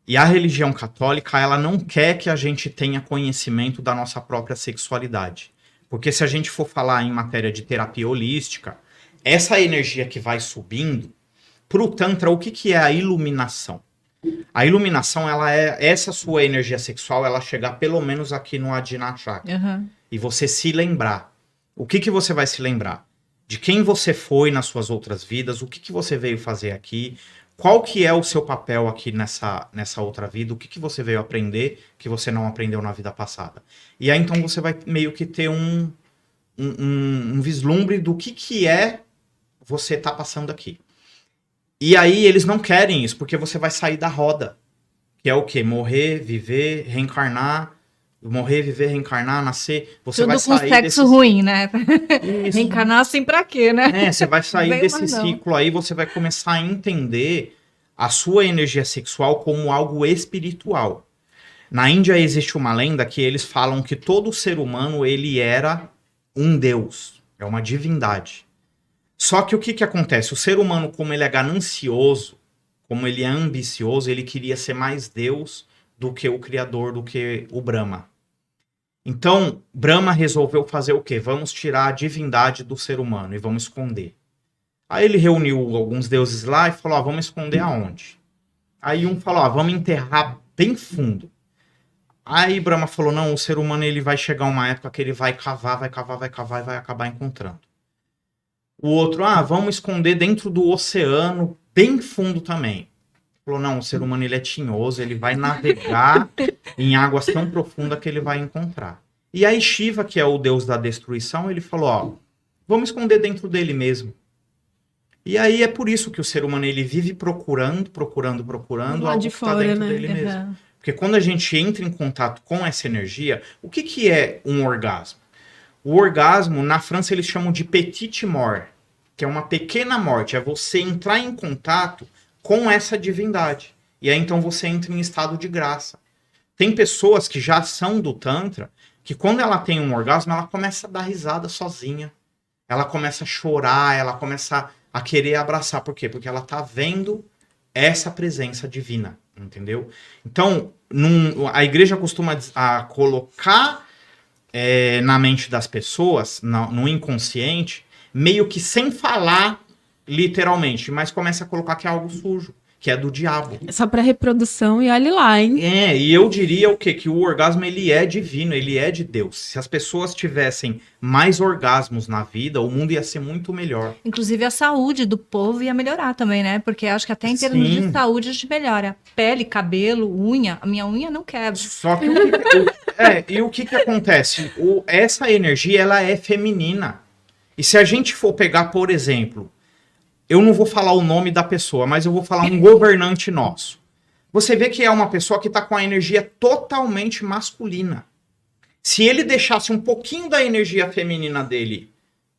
E a religião católica, ela não quer que a gente tenha conhecimento da nossa própria sexualidade. Porque se a gente for falar em matéria de terapia holística, essa energia que vai subindo, para o Tantra, o que é a iluminação? A iluminação, ela essa sua energia sexual, ela chegar pelo menos aqui no Adina Chakra. Uhum. E você se lembrar. O que você vai se lembrar? De quem você foi nas suas outras vidas, o que você veio fazer aqui, qual que é o seu papel aqui nessa outra vida, o que você veio aprender que você não aprendeu na vida passada. E aí, então, você vai meio que ter um vislumbre do que é você tá passando aqui. E aí, eles não querem isso, porque você vai sair da roda. Que é o quê? Morrer, viver, reencarnar, morrer, viver, reencarnar, nascer. Você tudo vai sair com sexo ruim, né? Reencarnar assim pra quê, né? Você vai sair desse ciclo aí, você vai começar a entender a sua energia sexual como algo espiritual. Na Índia existe uma lenda que eles falam que todo ser humano, ele era um deus, é uma divindade. Só que o que acontece? O ser humano, como ele é ganancioso, como ele é ambicioso, ele queria ser mais deus do que o criador, do que o Brahma. Então, Brahma resolveu fazer o quê? Vamos tirar a divindade do ser humano e vamos esconder. Aí ele reuniu alguns deuses lá e falou, vamos esconder aonde? Aí um falou, vamos enterrar bem fundo. Aí Brahma falou, não, o ser humano ele vai chegar uma época que ele vai cavar e vai acabar encontrando. O outro, vamos esconder dentro do oceano, bem fundo também. Falou, não, o ser humano ele é tinhoso, ele vai navegar em águas tão profundas que ele vai encontrar. E aí Shiva, que é o deus da destruição, ele falou, vamos esconder dentro dele mesmo. E aí é por isso que o ser humano ele vive procurando algo que está dentro dele mesmo. Porque quando a gente entra em contato com essa energia, o que é um orgasmo? O orgasmo, na França, eles chamam de petite mort, que é uma pequena morte. É você entrar em contato com essa divindade. E aí, então, você entra em estado de graça. Tem pessoas que já são do Tantra, que quando ela tem um orgasmo, ela começa a dar risada sozinha. Ela começa a chorar, ela começa a querer abraçar. Por quê? Porque ela tá vendo essa presença divina, entendeu? Então, a igreja costuma colocar na mente das pessoas, no inconsciente, meio que sem falar literalmente, mas começa a colocar que é algo sujo, que é do diabo. Só pra reprodução e olhe lá, hein? E eu diria o quê? Que o orgasmo, ele é divino, ele é de Deus. Se as pessoas tivessem mais orgasmos na vida, o mundo ia ser muito melhor. Inclusive a saúde do povo ia melhorar também, né? Porque acho que até em termos de saúde a gente melhora. Pele, cabelo, unha. A minha unha não quebra. Só que e o que acontece? Essa energia, ela é feminina. E se a gente for pegar, por exemplo, eu não vou falar o nome da pessoa, mas eu vou falar um governante nosso. Você vê que é uma pessoa que está com a energia totalmente masculina. Se ele deixasse um pouquinho da energia feminina dele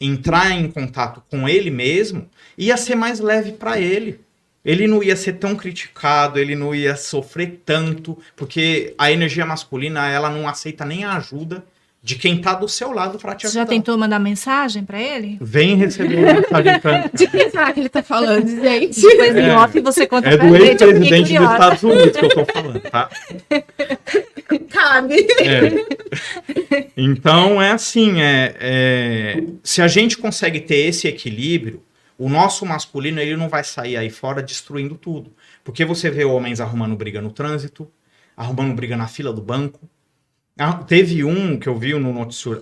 entrar em contato com ele mesmo, ia ser mais leve para ele. Ele não ia ser tão criticado, ele não ia sofrer tanto, porque a energia masculina, ela não aceita nem a ajuda de quem tá do seu lado para te ajudar. Você já tentou mandar mensagem para ele? Vem receber uma mensagem pra... De quem será que ele tá falando, gente? Depois em off você conta pra do gente. ex-presidente dos Estados Unidos que eu tô falando, tá? Cabe. Então, é assim, se a gente consegue ter esse equilíbrio, o nosso masculino, ele não vai sair aí fora destruindo tudo. Porque você vê homens arrumando briga no trânsito, arrumando briga na fila do banco. Teve um que eu vi no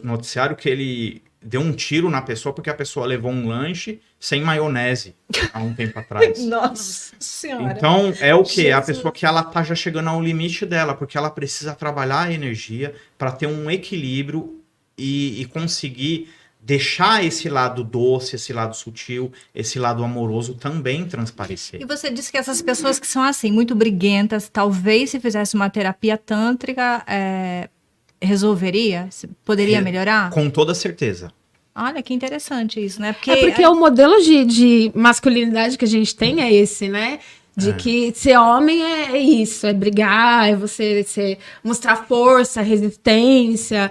noticiário que ele deu um tiro na pessoa porque a pessoa levou um lanche sem maionese há um tempo atrás. Nossa Senhora. Então, é o quê? É a pessoa que ela tá já chegando ao limite dela, porque ela precisa trabalhar a energia para ter um equilíbrio e conseguir deixar esse lado doce, esse lado sutil, esse lado amoroso também transparecer. E você disse que essas pessoas que são assim, muito briguentas, talvez se fizesse uma terapia tântrica, resolveria? Poderia melhorar? Com toda certeza. Olha, que interessante isso, né? Porque o modelo de masculinidade que a gente tem é esse, né? De que ser homem é isso, é brigar, é você mostrar força, resistência.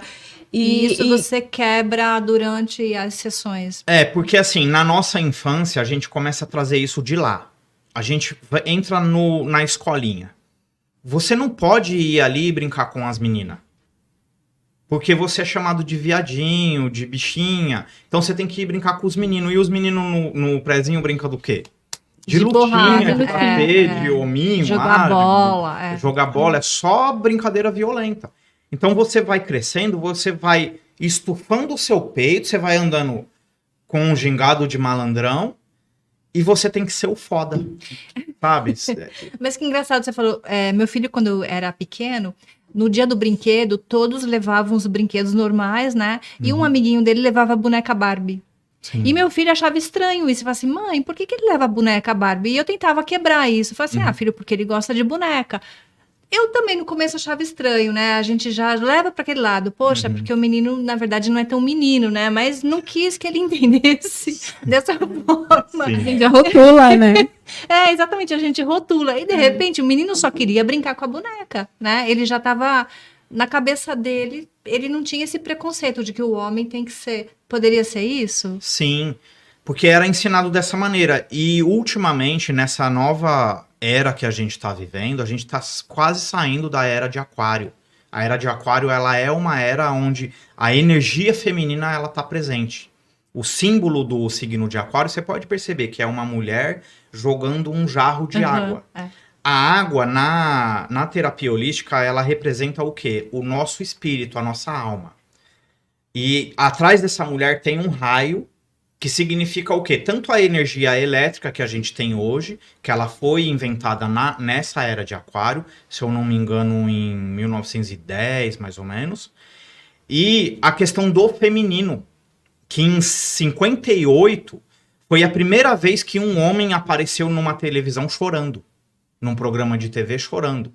E isso você quebra durante as sessões. Porque assim, na nossa infância, a gente começa a trazer isso de lá. A gente entra na escolinha. Você não pode ir ali e brincar com as meninas. Porque você é chamado de viadinho, de bichinha. Então você tem que ir brincar com os meninos. E os meninos no prézinho brincam do quê? De lutinha, porrada, de bater, de hominho. Jogar bola. Jogar bola é só brincadeira violenta. Então você vai crescendo, você vai estufando o seu peito, você vai andando com um gingado de malandrão e você tem que ser o foda, sabe? Mas que engraçado, você falou, meu filho quando era pequeno, no dia do brinquedo, todos levavam os brinquedos normais, né? E um amiguinho dele levava a boneca Barbie. Sim. E meu filho achava estranho isso. Eu falava assim, mãe, por que ele leva a boneca Barbie? E eu tentava quebrar isso. Eu falava assim, filho, porque ele gosta de boneca. Eu também no começo achava estranho, né? A gente já leva para aquele lado. Poxa, porque o menino, na verdade, não é tão menino, né? Mas não quis que ele entendesse dessa forma. A gente já rotula, né? Exatamente, a gente rotula. E, de repente, o menino só queria brincar com a boneca, né? Ele já estava... Na cabeça dele, ele não tinha esse preconceito de que o homem tem que ser... Poderia ser isso? Sim, porque era ensinado dessa maneira. E, ultimamente, nessa nova... era que a gente está vivendo, a gente está quase saindo da era de Aquário. A era de Aquário, ela é uma era onde a energia feminina ela está presente. O símbolo do signo de Aquário, você pode perceber que é uma mulher jogando um jarro de água. A água, na terapia holística, ela representa o quê? O nosso espírito, a nossa alma. E atrás dessa mulher tem um raio, que significa o quê? Tanto a energia elétrica que a gente tem hoje, que ela foi inventada nessa era de Aquário, se eu não me engano, em 1910, mais ou menos. E a questão do feminino, que em 58 foi a primeira vez que um homem apareceu numa televisão chorando, num programa de TV chorando.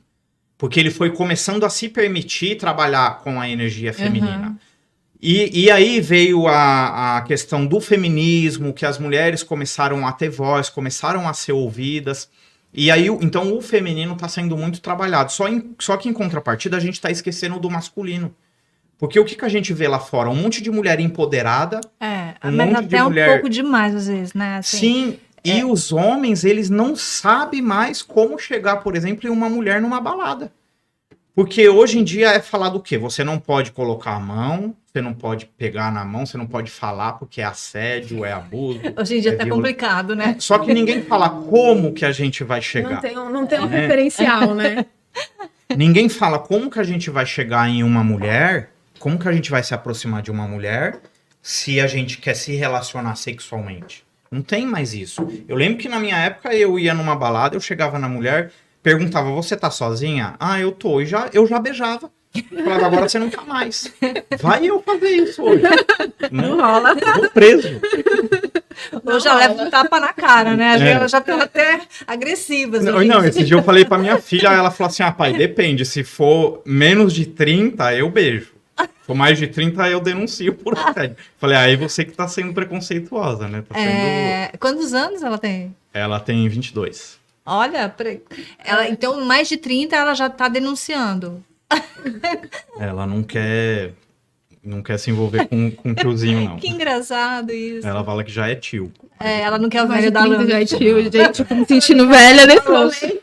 Porque ele foi começando a se permitir trabalhar com a energia feminina. E aí veio a questão do feminismo, que as mulheres começaram a ter voz, começaram a ser ouvidas. E aí, então, o feminino está sendo muito trabalhado. Só que, em contrapartida, a gente está esquecendo do masculino. Porque o que a gente vê lá fora? Um monte de mulher empoderada. Mas até um pouco demais, às vezes, né? Assim, sim, e os homens, eles não sabem mais como chegar, por exemplo, em uma mulher numa balada. Porque hoje em dia é falado o quê? Você não pode colocar a mão, você não pode pegar na mão, você não pode falar porque é assédio, é abuso. Hoje em dia tá complicado, né? Só que ninguém fala como que a gente vai chegar. Não tem um referencial, né? Ninguém fala como que a gente vai chegar em uma mulher, como que a gente vai se aproximar de uma mulher se a gente quer se relacionar sexualmente. Não tem mais isso. Eu lembro que na minha época eu ia numa balada, eu chegava na mulher, perguntava, você tá sozinha? Ah, eu tô. E eu já beijava. Falava, agora você não tá mais. Vai eu fazer isso hoje. Não rola. Eu vou preso. Eu já levo um tapa na cara, né? Elas já estão até agressivas. Não, esse dia eu falei pra minha filha, ela falou assim, pai, depende. Se for menos de 30, eu beijo. Se for mais de 30, eu denuncio por assédio. Falei, aí você que tá sendo preconceituosa, né? Tá sendo... Quantos anos ela tem? Ela tem 22. Olha, então mais de 30 ela já tá denunciando. Ela não quer se envolver com tiozinho, não. Que engraçado isso. Ela fala que já é tio. Ela não quer o velho da lâmpada. Já é tio, gente, eu tô me sentindo velha nesse momento.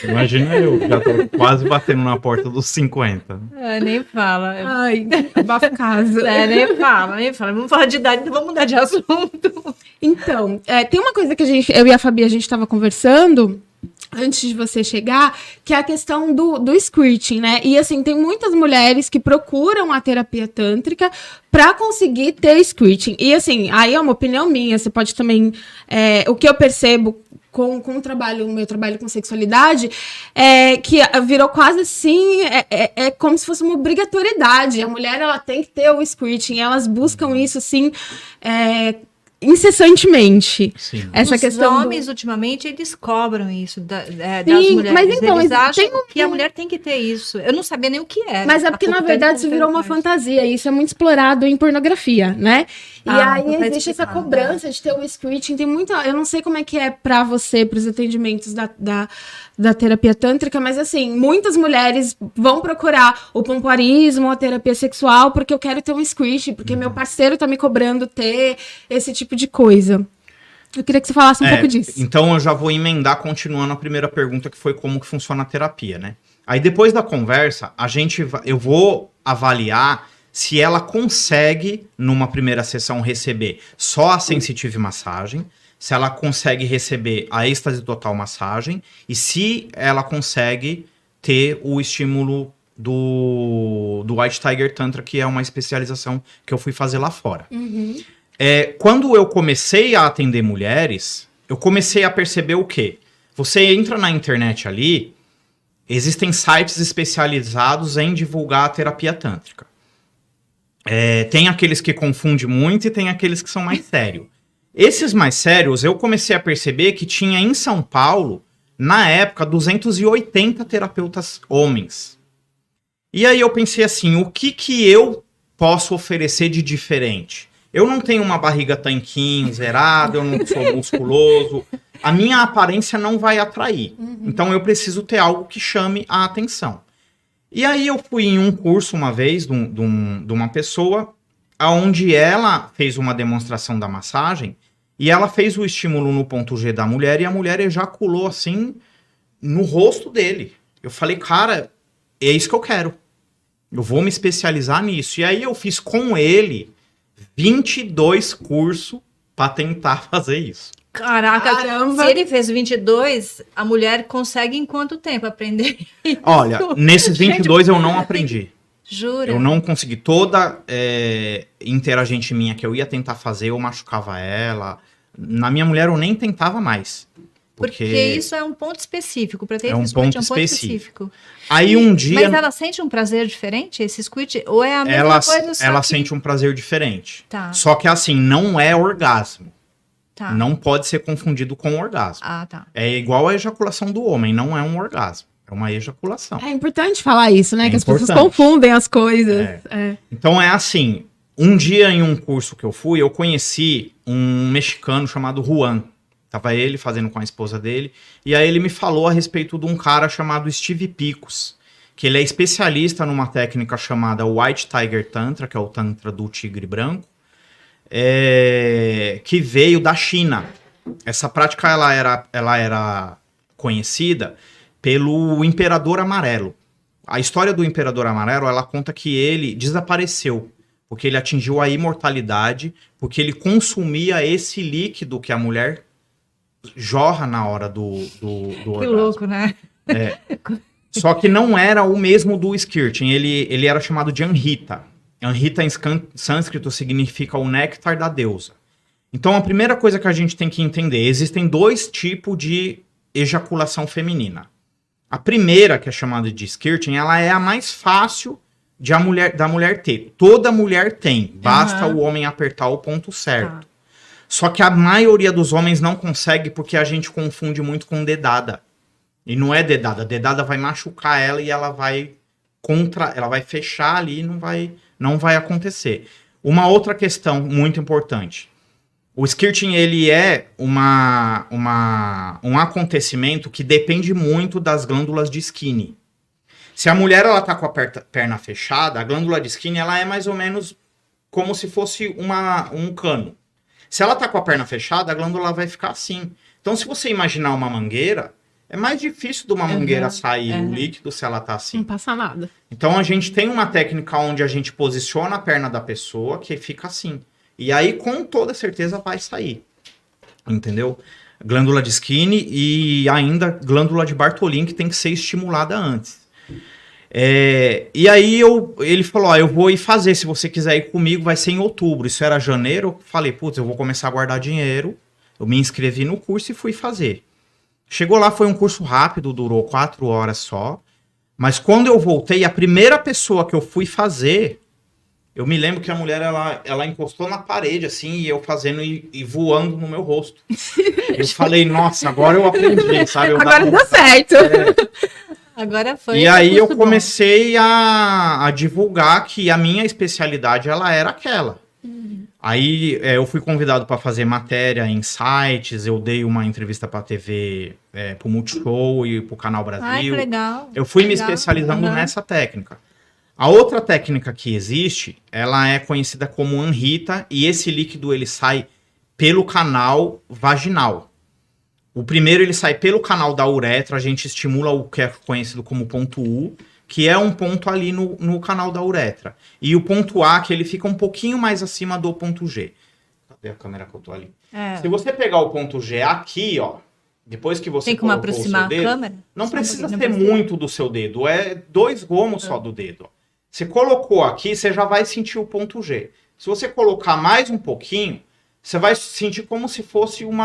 Imagina eu, já tô quase batendo na porta dos 50. Nem fala. Ai, abafa casa. Nem fala. Vamos falar de idade, então vamos mudar de assunto. Então, tem uma coisa que eu e a Fabi, a gente tava conversando antes de você chegar, que é a questão do squirting, né? E assim, tem muitas mulheres que procuram a terapia tântrica pra conseguir ter squirting. E assim, aí é uma opinião minha, você pode também... o que eu percebo com o meu trabalho com sexualidade, que virou quase assim, como se fosse uma obrigatoriedade. A mulher, ela tem que ter o squirting, elas buscam isso, assim, incessantemente. Sim. Essa Os questão homens, ultimamente, eles cobram isso das Sim, mulheres. mas então, eles acham tem que a mulher tem que ter isso. Eu não sabia nem o que era. Mas é porque, na verdade, isso virou uma fantasia. Isso é muito explorado em pornografia, né? E aí existe essa cobrança de ter o squirting. Tem muita... Eu não sei como é que é pra você, pros atendimentos da terapia tântrica, mas assim, muitas mulheres vão procurar o pompoarismo, a terapia sexual, porque eu quero ter um squirt, porque meu parceiro tá me cobrando ter esse tipo de coisa. Eu queria que você falasse um pouco disso. Então eu já vou emendar continuando a primeira pergunta, que foi como que funciona a terapia, né? Aí depois da conversa, eu vou avaliar se ela consegue, numa primeira sessão, receber só a sensitive massagem, se ela consegue receber a êxtase total massagem e se ela consegue ter o estímulo do White Tiger Tantra, que é uma especialização que eu fui fazer lá fora. Uhum. Quando eu comecei a atender mulheres, eu comecei a perceber o quê? Você entra na internet ali, existem sites especializados em divulgar a terapia tântrica. Tem aqueles que confundem muito e tem aqueles que são mais sérios. Esses mais sérios, eu comecei a perceber que tinha em São Paulo, na época, 280 terapeutas homens. E aí eu pensei assim, o que eu posso oferecer de diferente? Eu não tenho uma barriga tanquinho, zerada, eu não sou musculoso. A minha aparência não vai atrair. Então eu preciso ter algo que chame a atenção. E aí eu fui em um curso uma vez de uma pessoa, onde ela fez uma demonstração da massagem e ela fez o estímulo no ponto G da mulher e a mulher ejaculou assim no rosto dele. Eu falei, cara, é isso que eu quero. Eu vou me especializar nisso. E aí eu fiz com ele 22 cursos para tentar fazer isso. Caraca, caramba! Se ele fez 22, a mulher consegue em quanto tempo aprender isso? Olha, nesses 22 eu não aprendi. Jura? Eu não consegui. Toda interagente minha que eu ia tentar fazer, eu machucava ela. Na minha mulher eu nem tentava mais. Porque isso é um ponto específico. Para ter é um esse ponto é um ponto específico. Aí um dia... Mas ela sente um prazer diferente, esse squid? Ou é a mesma coisa? Ela sente um prazer diferente. Tá. Só que assim, não é orgasmo. Tá. Não pode ser confundido com orgasmo. Ah, tá. É igual a ejaculação do homem, não é um orgasmo. É uma ejaculação. É importante falar isso, né? Que as importante. pessoas confundem as coisas. Então é assim, um dia em um curso que eu fui, eu conheci um mexicano chamado Juan. Tava ele fazendo com a esposa dele. E aí ele me falou a respeito de um cara chamado Steve Picos, que ele é especialista numa técnica chamada White Tiger Tantra, que é o Tantra do tigre branco, que veio da China. Essa prática ela era conhecida pelo Imperador Amarelo. A história do Imperador Amarelo, ela conta que ele desapareceu, porque ele atingiu a imortalidade, porque ele consumia esse líquido que a mulher jorra na hora do orgasmo. Que louco, né? Só que não era o mesmo do Skirting, ele era chamado de Anhita. Anhita em sânscrito significa o néctar da deusa. Então a primeira coisa que a gente tem que entender, existem 2 tipos de ejaculação feminina. A primeira, que é chamada de Skirting, ela é a mais fácil da mulher ter. Toda mulher tem, basta o homem apertar o ponto certo. Só que a maioria dos homens não consegue porque a gente confunde muito com dedada. E não é dedada. Dedada vai machucar ela e ela vai fechar ali e não vai acontecer. Uma outra questão muito importante. O Skirting, ele é um acontecimento que depende muito das glândulas de Skinny. Se a mulher ela tá com a perna fechada, a glândula de Skinny ela é mais ou menos como se fosse um cano. Se ela tá com a perna fechada, a glândula vai ficar assim. Então, se você imaginar uma mangueira, é mais difícil de uma mangueira sair o líquido se ela tá assim. Não passa nada. Então, a gente tem uma técnica onde a gente posiciona a perna da pessoa que fica assim. E aí, com toda certeza, vai sair. Entendeu? Glândula de Skinny e ainda glândula de Bartholin, que tem que ser estimulada antes. E aí ele falou, eu vou ir fazer, se você quiser ir comigo, vai ser em outubro. Isso era janeiro, eu falei, putz, eu vou começar a guardar dinheiro. Eu me inscrevi no curso e fui fazer. Chegou lá, foi um curso rápido, durou 4 horas só. Mas quando eu voltei, a primeira pessoa que eu fui fazer, eu me lembro que a mulher, ela encostou na parede, assim, e eu fazendo e voando no meu rosto. Eu falei, nossa, agora eu aprendi, sabe? Agora deu certo. Agora foi. E aí eu comecei a divulgar que a minha especialidade, ela era aquela. Aí eu fui convidado para fazer matéria em sites, eu dei uma entrevista para a TV, para o Multishow e para o Canal Brasil. Ai, que legal. Eu fui me especializando nessa técnica. A outra técnica que existe, ela é conhecida como Anhita, e esse líquido ele sai pelo canal vaginal. O primeiro ele sai pelo canal da uretra, a gente estimula o que é conhecido como ponto U, que é um ponto ali no canal da uretra. E o ponto A, que ele fica um pouquinho mais acima do ponto G. Cadê a câmera que eu tô ali? Se você pegar o ponto G aqui, ó, depois que você tem como aproximar dedo, a câmera? não precisa ter muito do seu dedo, é 2 gomos só do dedo. Ó. Você colocou aqui, você já vai sentir o ponto G. Se você colocar mais um pouquinho, você vai sentir como se fosse um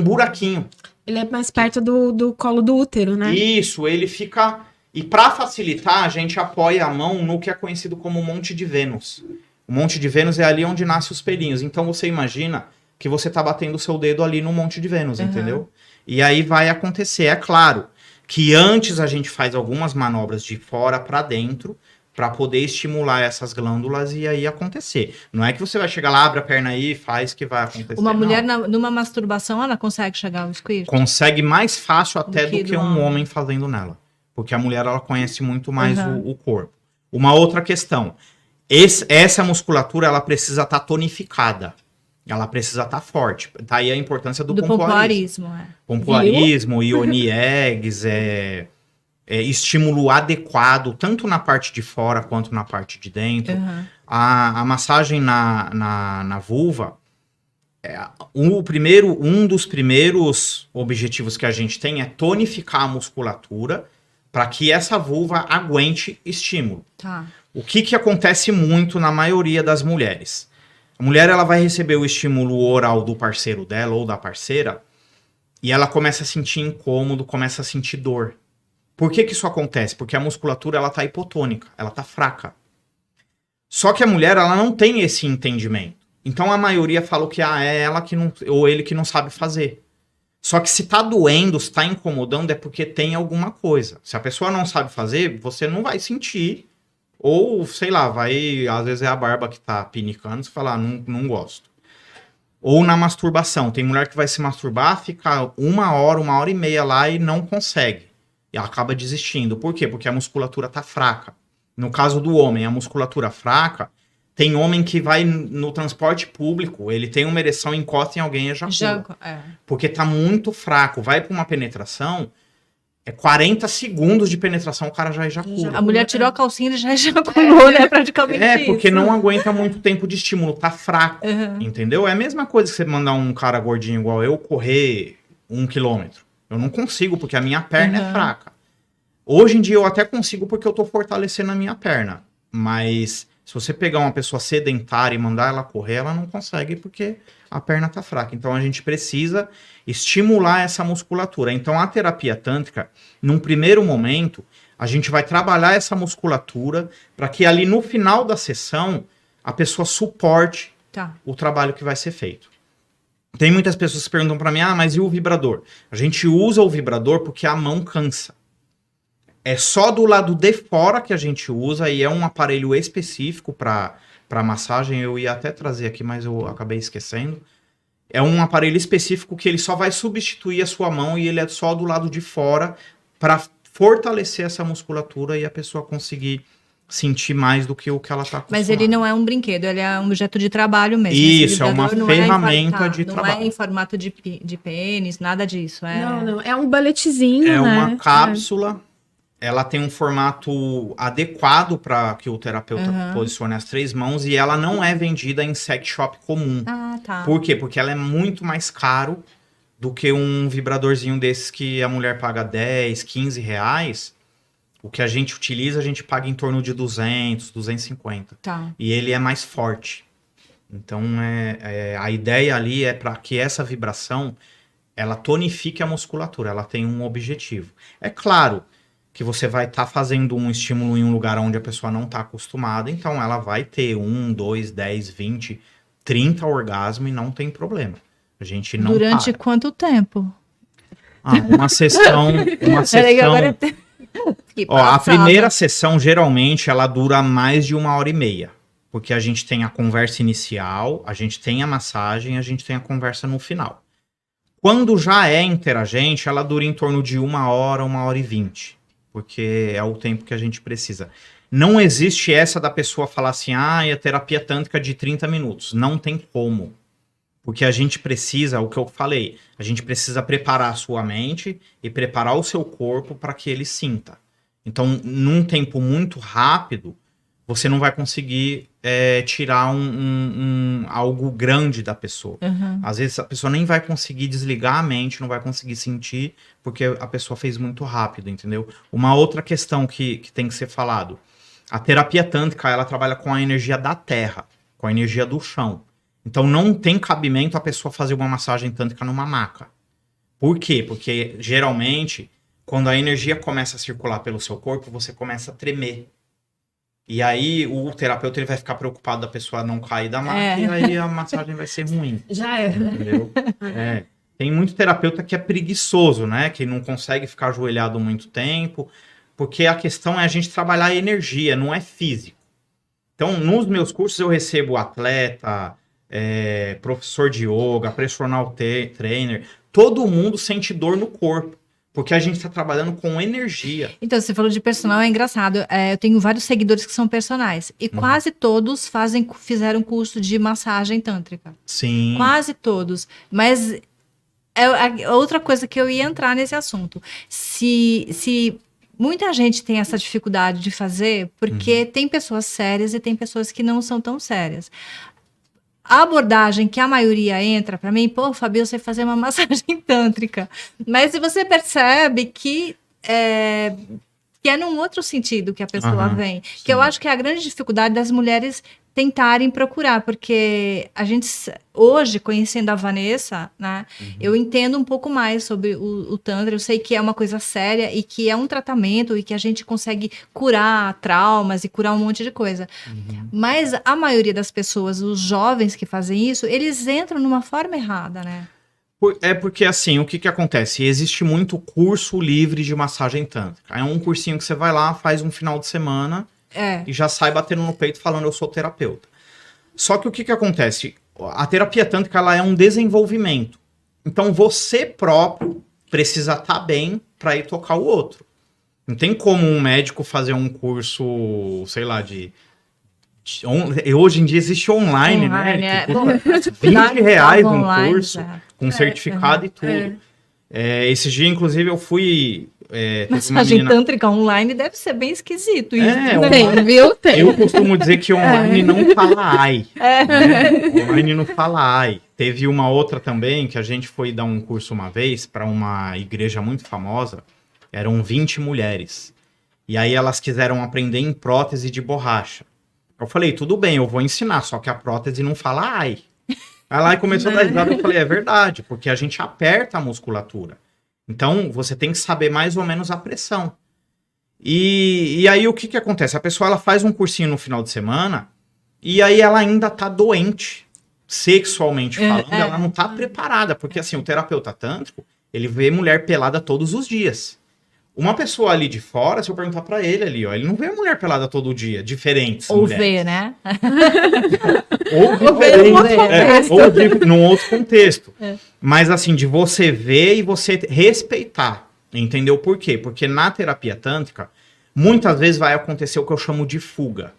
buraquinho. Ele é mais perto do colo do útero, né? Isso, ele fica... E para facilitar, a gente apoia a mão no que é conhecido como Monte de Vênus. O Monte de Vênus é ali onde nascem os pelinhos. Então você imagina que você tá batendo o seu dedo ali no Monte de Vênus, entendeu? E aí vai acontecer. É claro que antes a gente faz algumas manobras de fora para dentro para poder estimular essas glândulas e aí acontecer. Não é que você vai chegar lá, abre a perna aí e faz que vai acontecer. Uma mulher numa masturbação, ela consegue chegar ao squirt? Consegue mais fácil até do que um homem fazendo nela. Porque a mulher, ela conhece muito mais o corpo. Uma outra questão. Essa musculatura, ela precisa estar tonificada. Ela precisa estar forte. Tá aí a importância do pompoarismo. Pompoarismo, Yoni Eggs, estímulo adequado, tanto na parte de fora quanto na parte de dentro. A massagem na vulva, um dos primeiros objetivos que a gente tem é tonificar a musculatura para que essa vulva aguente estímulo. Tá. O que acontece muito na maioria das mulheres? A mulher ela vai receber o estímulo oral do parceiro dela ou da parceira e ela começa a sentir incômodo, começa a sentir dor. Por que isso acontece? Porque a musculatura ela tá hipotônica, ela tá fraca. Só que a mulher ela não tem esse entendimento. Então a maioria fala que é ela que não, ou ele que não sabe fazer. Só que se tá doendo, se tá incomodando, é porque tem alguma coisa. Se a pessoa não sabe fazer, você não vai sentir. Ou, sei lá, às vezes é a barba que tá pinicando, você fala, não gosto. Ou na masturbação. Tem mulher que vai se masturbar, fica 1 hora, 1h30 lá e não consegue. e acaba desistindo. Por quê? Porque a musculatura tá fraca. No caso do homem, a musculatura fraca, tem homem que vai no transporte público, ele tem uma ereção, encosta em alguém e ejacula. Porque tá muito fraco. Vai pra uma penetração, 40 segundos de penetração, o cara já ejacula. A mulher tirou a calcinha e já ejaculou, né? Praticamente porque isso. não aguenta muito tempo de estímulo, tá fraco, entendeu? É a mesma coisa que você mandar um cara gordinho igual eu correr 1 quilômetro. Eu não consigo, porque a minha perna é fraca. Hoje em dia eu até consigo porque eu tô fortalecendo a minha perna. Mas se você pegar uma pessoa sedentária e mandar ela correr, ela não consegue porque a perna tá fraca. Então a gente precisa estimular essa musculatura. Então a terapia tântrica, num primeiro momento, a gente vai trabalhar essa musculatura para que ali no final da sessão a pessoa suporte o trabalho que vai ser feito. Tem muitas pessoas que perguntam para mim, mas e o vibrador? A gente usa o vibrador porque a mão cansa. É só do lado de fora que a gente usa e é um aparelho específico para massagem. Eu ia até trazer aqui, mas eu acabei esquecendo. É um aparelho específico que ele só vai substituir a sua mão e ele é só do lado de fora para fortalecer essa musculatura e a pessoa conseguir sentir mais do que o que ela está acostumada. Mas ele não é um brinquedo, ele é um objeto de trabalho mesmo. Isso, é uma ferramenta de trabalho. Não é em formato de pênis, nada disso. Não. É um baletezinho, né? É uma cápsula. Ela tem um formato adequado para que o terapeuta posicione as 3 mãos e ela não é vendida em sex shop comum. Por quê? Porque ela é muito mais caro do que um vibradorzinho desses que a mulher paga 10, 15 reais. O que a gente utiliza, a gente paga em torno de 200, 250. E ele é mais forte. Então, a ideia ali é para que essa vibração, ela tonifique a musculatura. Ela tem um objetivo. É claro que você vai estar fazendo um estímulo em um lugar onde a pessoa não está acostumada, então ela vai ter 1, 2, 10, 20, 30 orgasmos e não tem problema. A gente não Durante quanto tempo? Uma sessão... Peraí, agora... a primeira sessão, geralmente, ela dura mais de 1h30. Porque a gente tem a conversa inicial, a gente tem a massagem, a gente tem a conversa no final. Quando já é interagente, ela dura em torno de 1 hora, 1h20. Porque é o tempo que a gente precisa. Não existe essa da pessoa falar assim, a terapia tântrica de 30 minutos. Não tem como. Porque a gente precisa, o que eu falei, a gente precisa preparar a sua mente e preparar o seu corpo para que ele sinta. Então, num tempo muito rápido, você não vai conseguir tirar algo grande da pessoa. Às vezes a pessoa nem vai conseguir desligar a mente, não vai conseguir sentir, porque a pessoa fez muito rápido, entendeu? Uma outra questão que tem que ser falado. A terapia tântrica, ela trabalha com a energia da terra, com a energia do chão. Então não tem cabimento a pessoa fazer uma massagem tântrica numa maca. Por quê? Porque geralmente, quando a energia começa a circular pelo seu corpo, você começa a tremer. E aí o terapeuta ele vai ficar preocupado da pessoa não cair da maca e aí a massagem vai ser ruim. Já é. Entendeu? Tem muito terapeuta que é preguiçoso, né? Que não consegue ficar ajoelhado muito tempo. Porque a questão é a gente trabalhar a energia, não é físico. Então, nos meus cursos eu recebo atleta, professor de yoga, personal trainer. Todo mundo sente dor no corpo. Porque a gente está trabalhando com energia. Então, você falou de personal, é engraçado. Eu tenho vários seguidores que são personagens. E quase todos fizeram curso de massagem tântrica. Sim. Quase todos. Mas é outra coisa que eu ia entrar nesse assunto. Se muita gente tem essa dificuldade de fazer, porque tem pessoas sérias e tem pessoas que não são tão sérias. A abordagem que a maioria entra para mim, Fabi, eu sei fazer uma massagem tântrica. Mas se você percebe que é num outro sentido que a pessoa vem. Sim. Que eu acho que é a grande dificuldade das mulheres tentarem procurar, porque a gente, hoje, conhecendo a Vanessa, né, eu entendo um pouco mais sobre o Tantra, eu sei que é uma coisa séria e que é um tratamento e que a gente consegue curar traumas e curar um monte de coisa. Mas a maioria das pessoas, os jovens que fazem isso, eles entram numa forma errada, né? É porque, assim, o que acontece? Existe muito curso livre de massagem tântrica. É um cursinho que você vai lá, faz um final de semana e já sai batendo no peito falando eu sou terapeuta. Só que o que acontece? A terapia tântrica, ela é um desenvolvimento. Então, você próprio precisa estar bem para ir tocar o outro. Não tem como um médico fazer um curso, sei lá, hoje em dia existe online, né? Tipo, R$20 um curso, com certificado e tudo. Esse dia, inclusive, eu fui... massagem tântrica online deve ser bem esquisito. Tem, viu? Tem. Eu costumo dizer que online não fala ai. Né? Online não fala ai. Teve uma outra também, que a gente foi dar um curso uma vez para uma igreja muito famosa. Eram 20 mulheres. E aí elas quiseram aprender em prótese de borracha. Eu falei, tudo bem, eu vou ensinar, só que a prótese não fala ai. Aí lá começou a dar risada, eu falei, é verdade, porque a gente aperta a musculatura. Então, você tem que saber mais ou menos a pressão. E aí, o que acontece? A pessoa ela faz um cursinho no final de semana e aí ela ainda tá doente, sexualmente falando, ela não tá preparada. Porque, assim, o terapeuta tântrico, ele vê mulher pelada todos os dias. Uma pessoa ali de fora, se eu perguntar pra ele ali, ó, ele não vê a mulher pelada todo dia, diferentes ou mulheres. vê, né? Ou num outro contexto. Mas assim, de você ver e você respeitar. Entendeu por quê? Porque na terapia tântrica, muitas vezes vai acontecer o que eu chamo de fuga.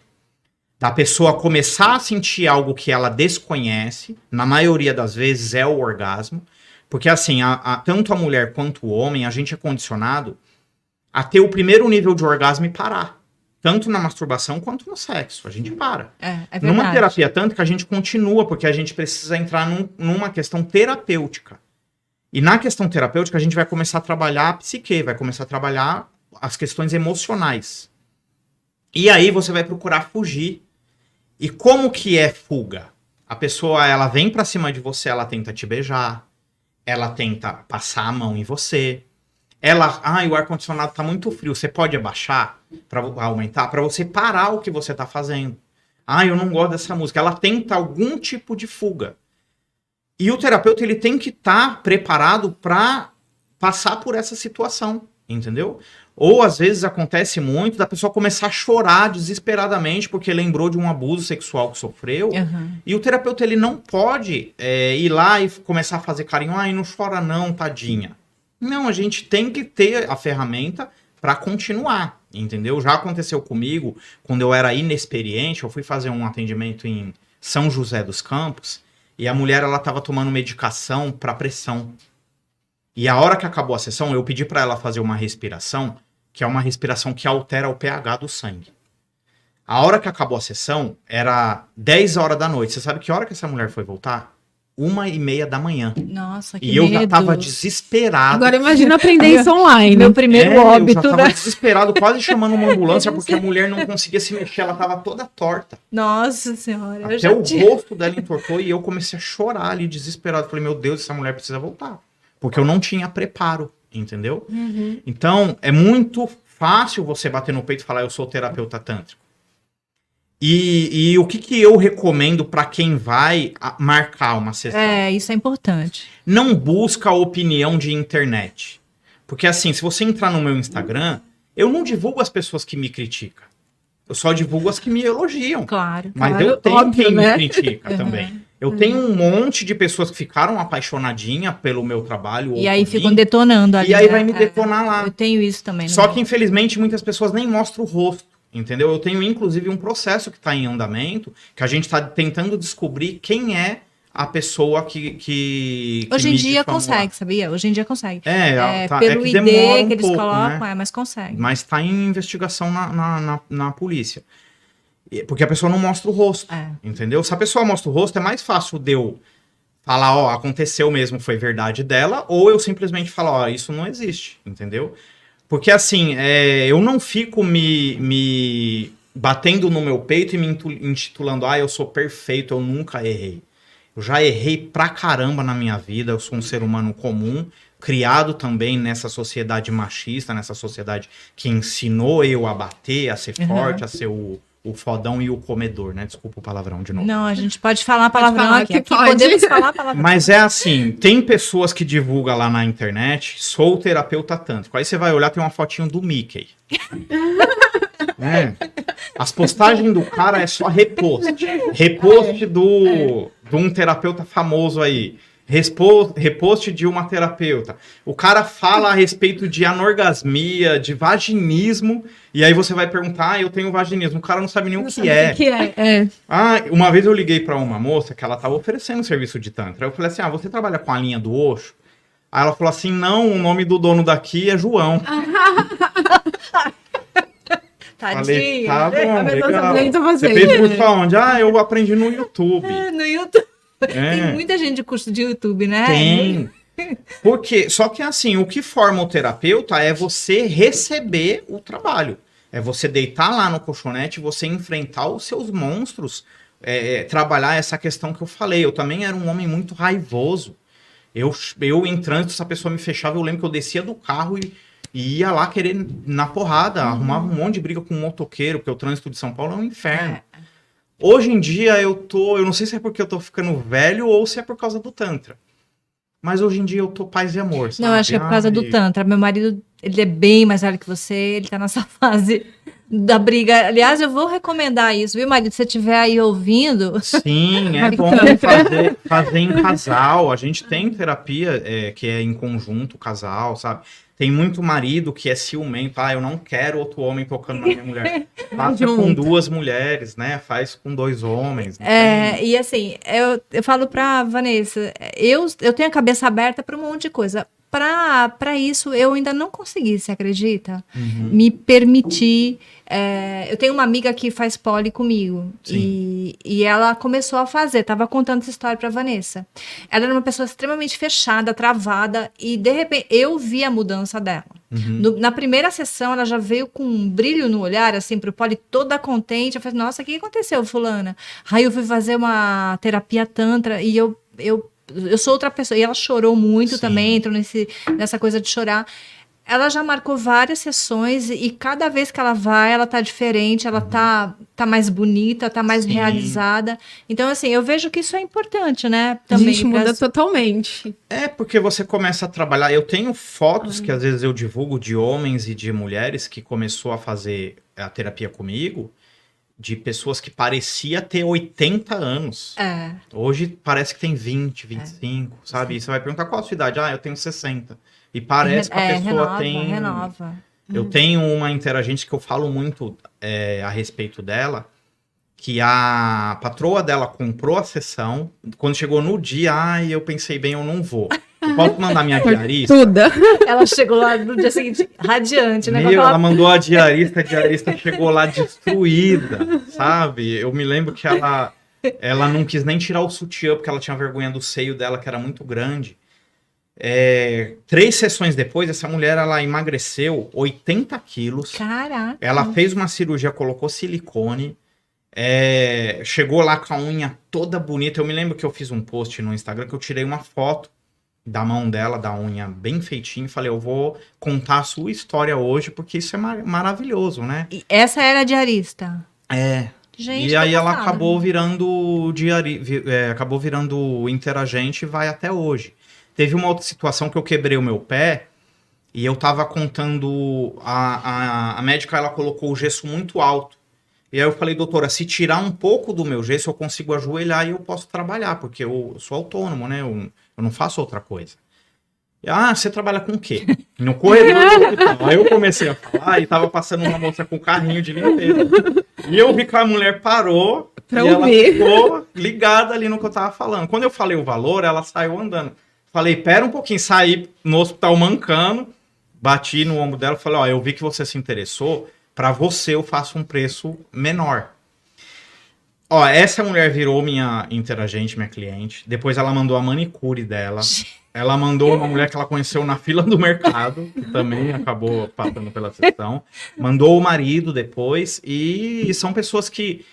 Da pessoa começar a sentir algo que ela desconhece, na maioria das vezes é o orgasmo. Porque assim, tanto a mulher quanto o homem, a gente é condicionado a ter o primeiro nível de orgasmo e parar. Tanto na masturbação quanto no sexo. A gente para. É verdade. Numa terapia tântrica, a gente continua, porque a gente precisa entrar numa questão terapêutica. E na questão terapêutica, a gente vai começar a trabalhar a psique, vai começar a trabalhar as questões emocionais. E aí você vai procurar fugir. E como que é fuga? A pessoa, ela vem pra cima de você, ela tenta te beijar, ela tenta passar a mão em você. O ar-condicionado tá muito frio, você pode abaixar para aumentar, para você parar o que você tá fazendo. Eu não gosto dessa música. Ela tenta algum tipo de fuga. E o terapeuta, ele tem que estar preparado para passar por essa situação, entendeu? Ou às vezes acontece muito da pessoa começar a chorar desesperadamente porque lembrou de um abuso sexual que sofreu. E o terapeuta, ele não pode ir lá e começar a fazer carinho. Não chora não, tadinha. Não, a gente tem que ter a ferramenta para continuar, entendeu? Já aconteceu comigo, quando eu era inexperiente, eu fui fazer um atendimento em São José dos Campos, e a mulher, ela estava tomando medicação para pressão. E a hora que acabou a sessão, eu pedi para ela fazer uma respiração, que é uma respiração que altera o pH do sangue. A hora que acabou a sessão, era 10 horas da noite. Você sabe que hora que essa mulher foi voltar? 1h30 da manhã. Nossa, que medo. E eu já tava desesperado. Agora imagina aprender isso online. Meu primeiro óbito, eu já tava desesperado, quase chamando uma ambulância, porque a mulher não conseguia se mexer, ela tava toda torta. Nossa senhora. Até o rosto dela entortou e eu comecei a chorar ali, desesperado. Falei, meu Deus, essa mulher precisa voltar. Porque eu não tinha preparo, entendeu? Então, é muito fácil você bater no peito e falar, eu sou terapeuta tântrico. E o que eu recomendo para quem vai marcar uma sessão? Isso é importante. Não busca a opinião de internet. Porque assim, se você entrar no meu Instagram, eu não divulgo as pessoas que me criticam. Eu só divulgo as que me elogiam. Claro. Mas eu tenho quem me critica também. Eu tenho um monte de pessoas que ficaram apaixonadinhas pelo meu trabalho. E aí ficam detonando ali. E aí vai me detonar lá. Eu tenho isso também. Só que infelizmente muitas pessoas nem mostram o rosto. Entendeu? Eu tenho, inclusive, um processo que está em andamento, que a gente está tentando descobrir quem é a pessoa que hoje em dia consegue, sabia? Hoje em dia consegue. Pelo ID que eles colocam, né? Mas consegue. Mas está em investigação na polícia. Porque a pessoa não mostra o rosto, entendeu? Se a pessoa mostra o rosto, é mais fácil de eu falar, aconteceu mesmo, foi verdade dela, ou eu simplesmente falar, isso não existe, entendeu? Porque assim, eu não fico me batendo no meu peito e me intitulando, eu sou perfeito, eu nunca errei. Eu já errei pra caramba na minha vida, eu sou um ser humano comum, criado também nessa sociedade machista, nessa sociedade que ensinou eu a bater, a ser forte, a ser o fodão e o comedor, né? Desculpa o palavrão de novo. Não, a gente pode falar palavrão aqui. Podemos falar palavrão. Mas é assim, tem pessoas que divulgam lá na internet, sou terapeuta tântrico. Aí você vai olhar, tem uma fotinho do Mickey. As postagens do cara é só repost. Repost de um terapeuta famoso aí. repost de uma terapeuta. O cara fala a respeito de anorgasmia, de vaginismo, e aí você vai perguntar, eu tenho vaginismo. O cara não sabe nem o que é. Uma vez eu liguei para uma moça que ela estava oferecendo serviço de tantra. Eu falei assim, você trabalha com a linha do Osho? Aí ela falou assim, não, o nome do dono daqui é João. Tadinha. Falei, tá bom, legal. Você fez curso aonde? Eu aprendi no YouTube. No YouTube. Tem muita gente de curso de YouTube, né? Tem. Porque, só que assim, o que forma o terapeuta é você receber o trabalho. É você deitar lá no colchonete, você enfrentar os seus monstros, trabalhar essa questão que eu falei. Eu também era um homem muito raivoso. Eu em trânsito, se a pessoa me fechava, eu lembro que eu descia do carro e ia lá querer na porrada, arrumava um monte de briga com um motoqueiro, porque o trânsito de São Paulo é um inferno. Hoje em dia eu não sei se é porque eu tô ficando velho ou se é por causa do Tantra. Mas hoje em dia eu tô paz e amor, sabe? Não, acho que é por causa do Tantra. Meu marido, ele é bem mais velho que você, ele tá nessa fase da briga. Aliás, eu vou recomendar isso, viu, marido? Se você estiver aí ouvindo. Sim, é bom fazer em casal. A gente tem terapia que é em conjunto, casal, sabe? Tem muito marido que é ciumento. Eu não quero outro homem tocando na minha mulher. Faça com 2 mulheres, né? Faz com 2 homens. E assim, eu falo pra Vanessa, eu tenho a cabeça aberta pra um monte de coisa. Pra isso, eu ainda não consegui, você acredita? Me permitir. Eu tenho uma amiga que faz poli comigo. E ela começou a fazer. Tava contando essa história pra Vanessa. Ela era uma pessoa extremamente fechada, travada. E, de repente, eu vi a mudança dela. Na primeira sessão, ela já veio com um brilho no olhar, assim, pro poli, toda contente. Eu falei, nossa, o que aconteceu, fulana? Aí eu fui fazer uma terapia tantra e eu sou outra pessoa. E ela chorou muito também, entrou nessa coisa de chorar. Ela já marcou várias sessões e cada vez que ela vai, ela tá diferente, ela tá mais bonita, tá mais realizada. Então, assim, eu vejo que isso é importante, né? Também a gente muda totalmente. Porque você começa a trabalhar. Eu tenho fotos que às vezes eu divulgo de homens e de mulheres que começou a fazer a terapia comigo, de pessoas que parecia ter 80 anos. Hoje parece que tem 20, 25, sabe? E você vai perguntar qual a sua idade? Eu tenho 60. E parece que a pessoa renova. Eu tenho uma interagente que eu falo muito a respeito dela, que a patroa dela comprou a sessão, quando chegou no dia, eu pensei bem, eu não vou. Eu posso mandar minha diarista? Tudo. Ela chegou lá no dia seguinte, radiante, né? Ela mandou a diarista chegou lá destruída, sabe? Eu me lembro que ela não quis nem tirar o sutiã, porque ela tinha vergonha do seio dela, que era muito grande. 3 sessões depois, essa mulher, ela emagreceu 80 quilos. Caraca! Ela fez uma cirurgia, colocou silicone, chegou lá com a unha toda bonita. Eu me lembro que eu fiz um post no Instagram, que eu tirei uma foto da mão dela, da unha bem feitinha, e falei, eu vou contar a sua história hoje, porque isso é maravilhoso, né? E essa era a diarista? Gente, e aí ela acabou virando acabou virando interagente e vai até hoje. Teve uma outra situação que eu quebrei o meu pé e eu tava contando, a médica, ela colocou o gesso muito alto. E aí eu falei, doutora, se tirar um pouco do meu gesso, eu consigo ajoelhar e eu posso trabalhar, porque eu sou autônomo, né? Eu não faço outra coisa. Você trabalha com o quê? No corredor do hospital. Aí eu comecei a falar e tava passando uma moça com carrinho de limpeza. E eu vi que a mulher parou ela ficou ligada ali no que eu tava falando. Quando eu falei o valor, ela saiu andando. Falei, pera um pouquinho, saí no hospital mancando, bati no ombro dela e falei, eu vi que você se interessou, pra você eu faço um preço menor. Essa mulher virou minha interagente, minha cliente, depois ela mandou a manicure dela, ela mandou uma mulher que ela conheceu na fila do mercado, que também acabou passando pela sessão, mandou o marido depois, e são pessoas que,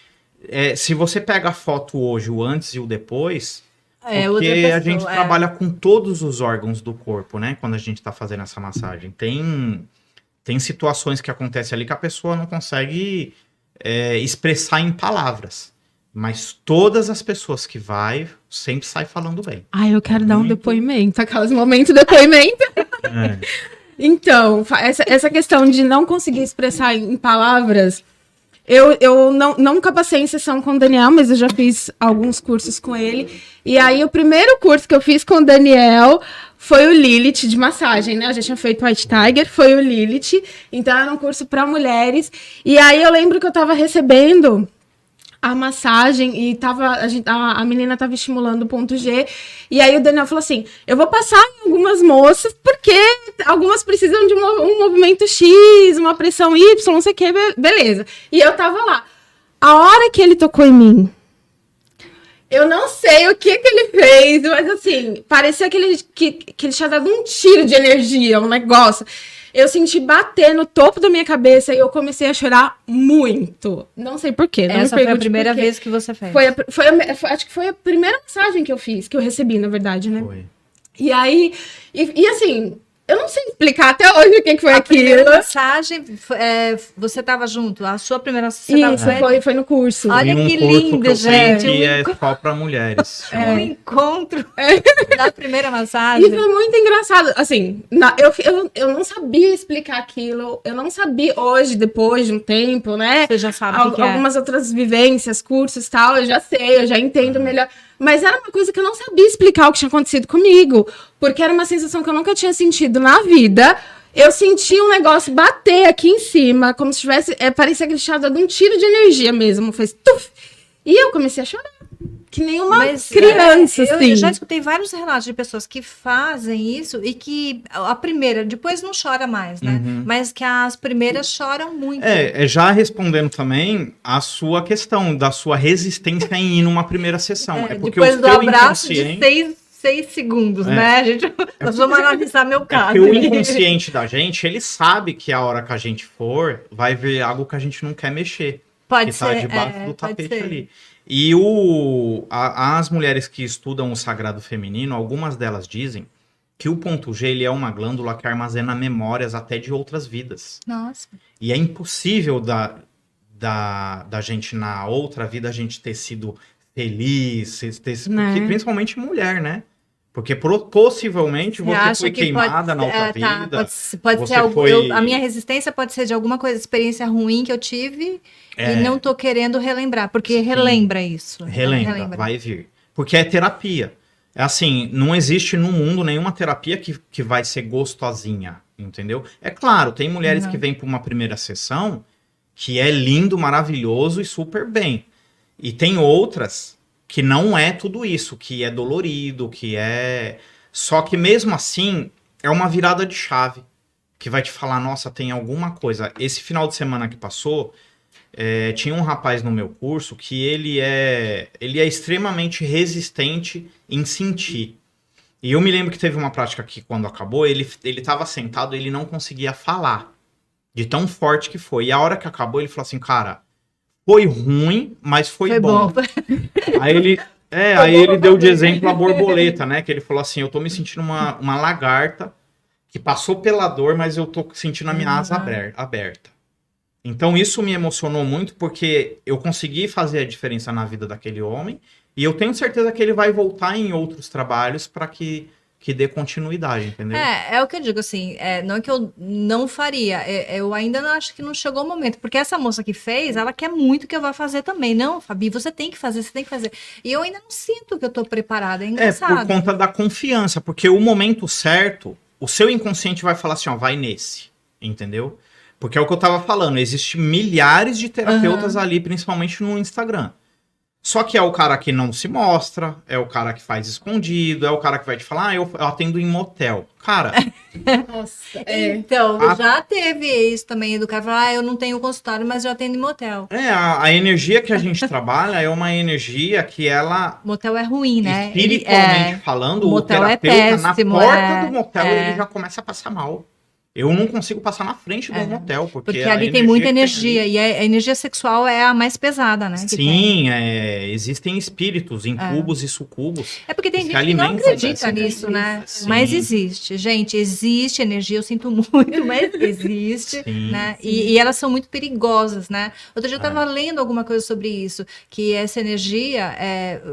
se você pega a foto hoje, o antes e o depois... Porque a gente trabalha com todos os órgãos do corpo, né? Quando a gente tá fazendo essa massagem. Tem situações que acontecem ali que a pessoa não consegue expressar em palavras. Mas todas as pessoas que vai, sempre sai falando bem. Eu quero dar um depoimento. Aqueles momentos de depoimento. Então, essa questão de não conseguir expressar em palavras... Eu nunca passei em sessão com o Daniel, mas eu já fiz alguns cursos com ele. E aí, o primeiro curso que eu fiz com o Daniel foi o Lilith de massagem, né? Eu já tinha feito White Tiger, foi o Lilith. Então, era um curso para mulheres. E aí, eu lembro que eu tava recebendo a massagem e a menina tava estimulando o ponto G. E aí, o Daniel falou assim, eu vou passar em algumas moças, porque algumas precisam de um movimento X, uma pressão Y, não sei o que, beleza. E eu tava lá. A hora que ele tocou em mim, eu não sei o que ele fez, mas assim, parecia que ele tinha dado um tiro de energia, um negócio. Eu senti bater no topo da minha cabeça e eu comecei a chorar muito. Não sei porquê. Essa foi a primeira vez que você fez? Acho que foi a primeira massagem que eu fiz, que eu recebi, na verdade, né? Foi. E aí, assim, eu não sei explicar até hoje o que foi aquilo. A primeira massagem, você estava junto? A sua primeira Isso, foi no curso. Olha que lindo, gente. Que é só para mulheres. Um encontro da primeira massagem. E foi muito engraçado. Assim, eu não sabia explicar aquilo. Eu não sabia hoje, depois de um tempo, né? Você já sabe o que é. Algumas outras vivências, cursos e tal, eu já sei, eu já entendo melhor. Mas era uma coisa que eu não sabia explicar o que tinha acontecido comigo. Porque era uma sensação que eu nunca tinha sentido na vida. Eu senti um negócio bater aqui em cima, como se tivesse... parecia que ele tinha dado um tiro de energia mesmo. Fez tuf! E eu comecei a chorar. Que nem uma criança, assim. Eu já escutei vários relatos de pessoas que fazem isso e que a primeira, depois não chora mais, né? Uhum. Mas que as primeiras choram muito. Já respondendo também a sua questão da sua resistência em ir numa primeira sessão. Porque depois o do abraço de inconsciente... 6 segundos, né? Nós vamos analisar meu caso. Porque o inconsciente da gente, ele sabe que a hora que a gente for, vai ver algo que a gente não quer mexer. Pode que ser. Tá debaixo do tapete ali. E as mulheres que estudam o sagrado feminino, algumas delas dizem que o ponto G ele é uma glândula que armazena memórias até de outras vidas. Nossa. E é impossível da gente, na outra vida, a gente ter sido feliz, porque, principalmente mulher, né? Porque possivelmente você foi queimada na outra vida. Pode ser a minha resistência pode ser de alguma coisa, experiência ruim que eu tive e não tô querendo relembrar, porque relembra isso. Relembra, vai vir. Porque é terapia. É assim, não existe no mundo nenhuma terapia que vai ser gostosinha, entendeu? É claro, tem mulheres que vêm para uma primeira sessão que é lindo, maravilhoso e super bem. E tem outras que não é tudo isso, que é dolorido, que é... Só que mesmo assim, é uma virada de chave, que vai te falar, nossa, tem alguma coisa. Esse final de semana que passou, tinha um rapaz no meu curso que ele é extremamente resistente em sentir. E eu me lembro que teve uma prática que, quando acabou, ele estava sentado e ele não conseguia falar, de tão forte que foi. E a hora que acabou, ele falou assim, cara... Foi ruim, mas foi bom. Aí ele deu de exemplo a borboleta, né? Que ele falou assim, eu tô me sentindo uma lagarta que passou pela dor, mas eu tô sentindo a minha asa aberta. Então isso me emocionou muito, porque eu consegui fazer a diferença na vida daquele homem, e eu tenho certeza que ele vai voltar em outros trabalhos para que dê continuidade, entendeu? É o que eu digo, assim, não é que eu não faria, eu ainda não acho que não chegou o momento, porque essa moça que fez, ela quer muito que eu vá fazer também. Não, Fabi, você tem que fazer. E eu ainda não sinto que eu tô preparada, é engraçado. Por conta da confiança, porque o momento certo, o seu inconsciente vai falar assim, ó, vai nesse, entendeu? Porque é o que eu tava falando, existem milhares de terapeutas ali, principalmente no Instagram. Só que é o cara que não se mostra, é o cara que faz escondido, é o cara que vai te falar, eu atendo em motel. Cara... Nossa, Então, já teve isso também, do cara falar, eu não tenho consultório, mas eu atendo em motel. A energia que a gente trabalha é uma energia que ela... Motel é ruim, né? Espiritualmente falando, o terapeuta, na porta do motel, ele já começa a passar mal. Eu não consigo passar na frente do motel, porque ali tem muita energia, e a energia sexual é a mais pesada, né? Sim, existem espíritos, incubos e sucubos. É porque tem gente que não acredita nisso, né? Sim. Mas existe, gente, existe energia, eu sinto muito, mas existe, sim, né? Sim. E elas são muito perigosas, né? Outro dia eu estava lendo alguma coisa sobre isso, que essa energia,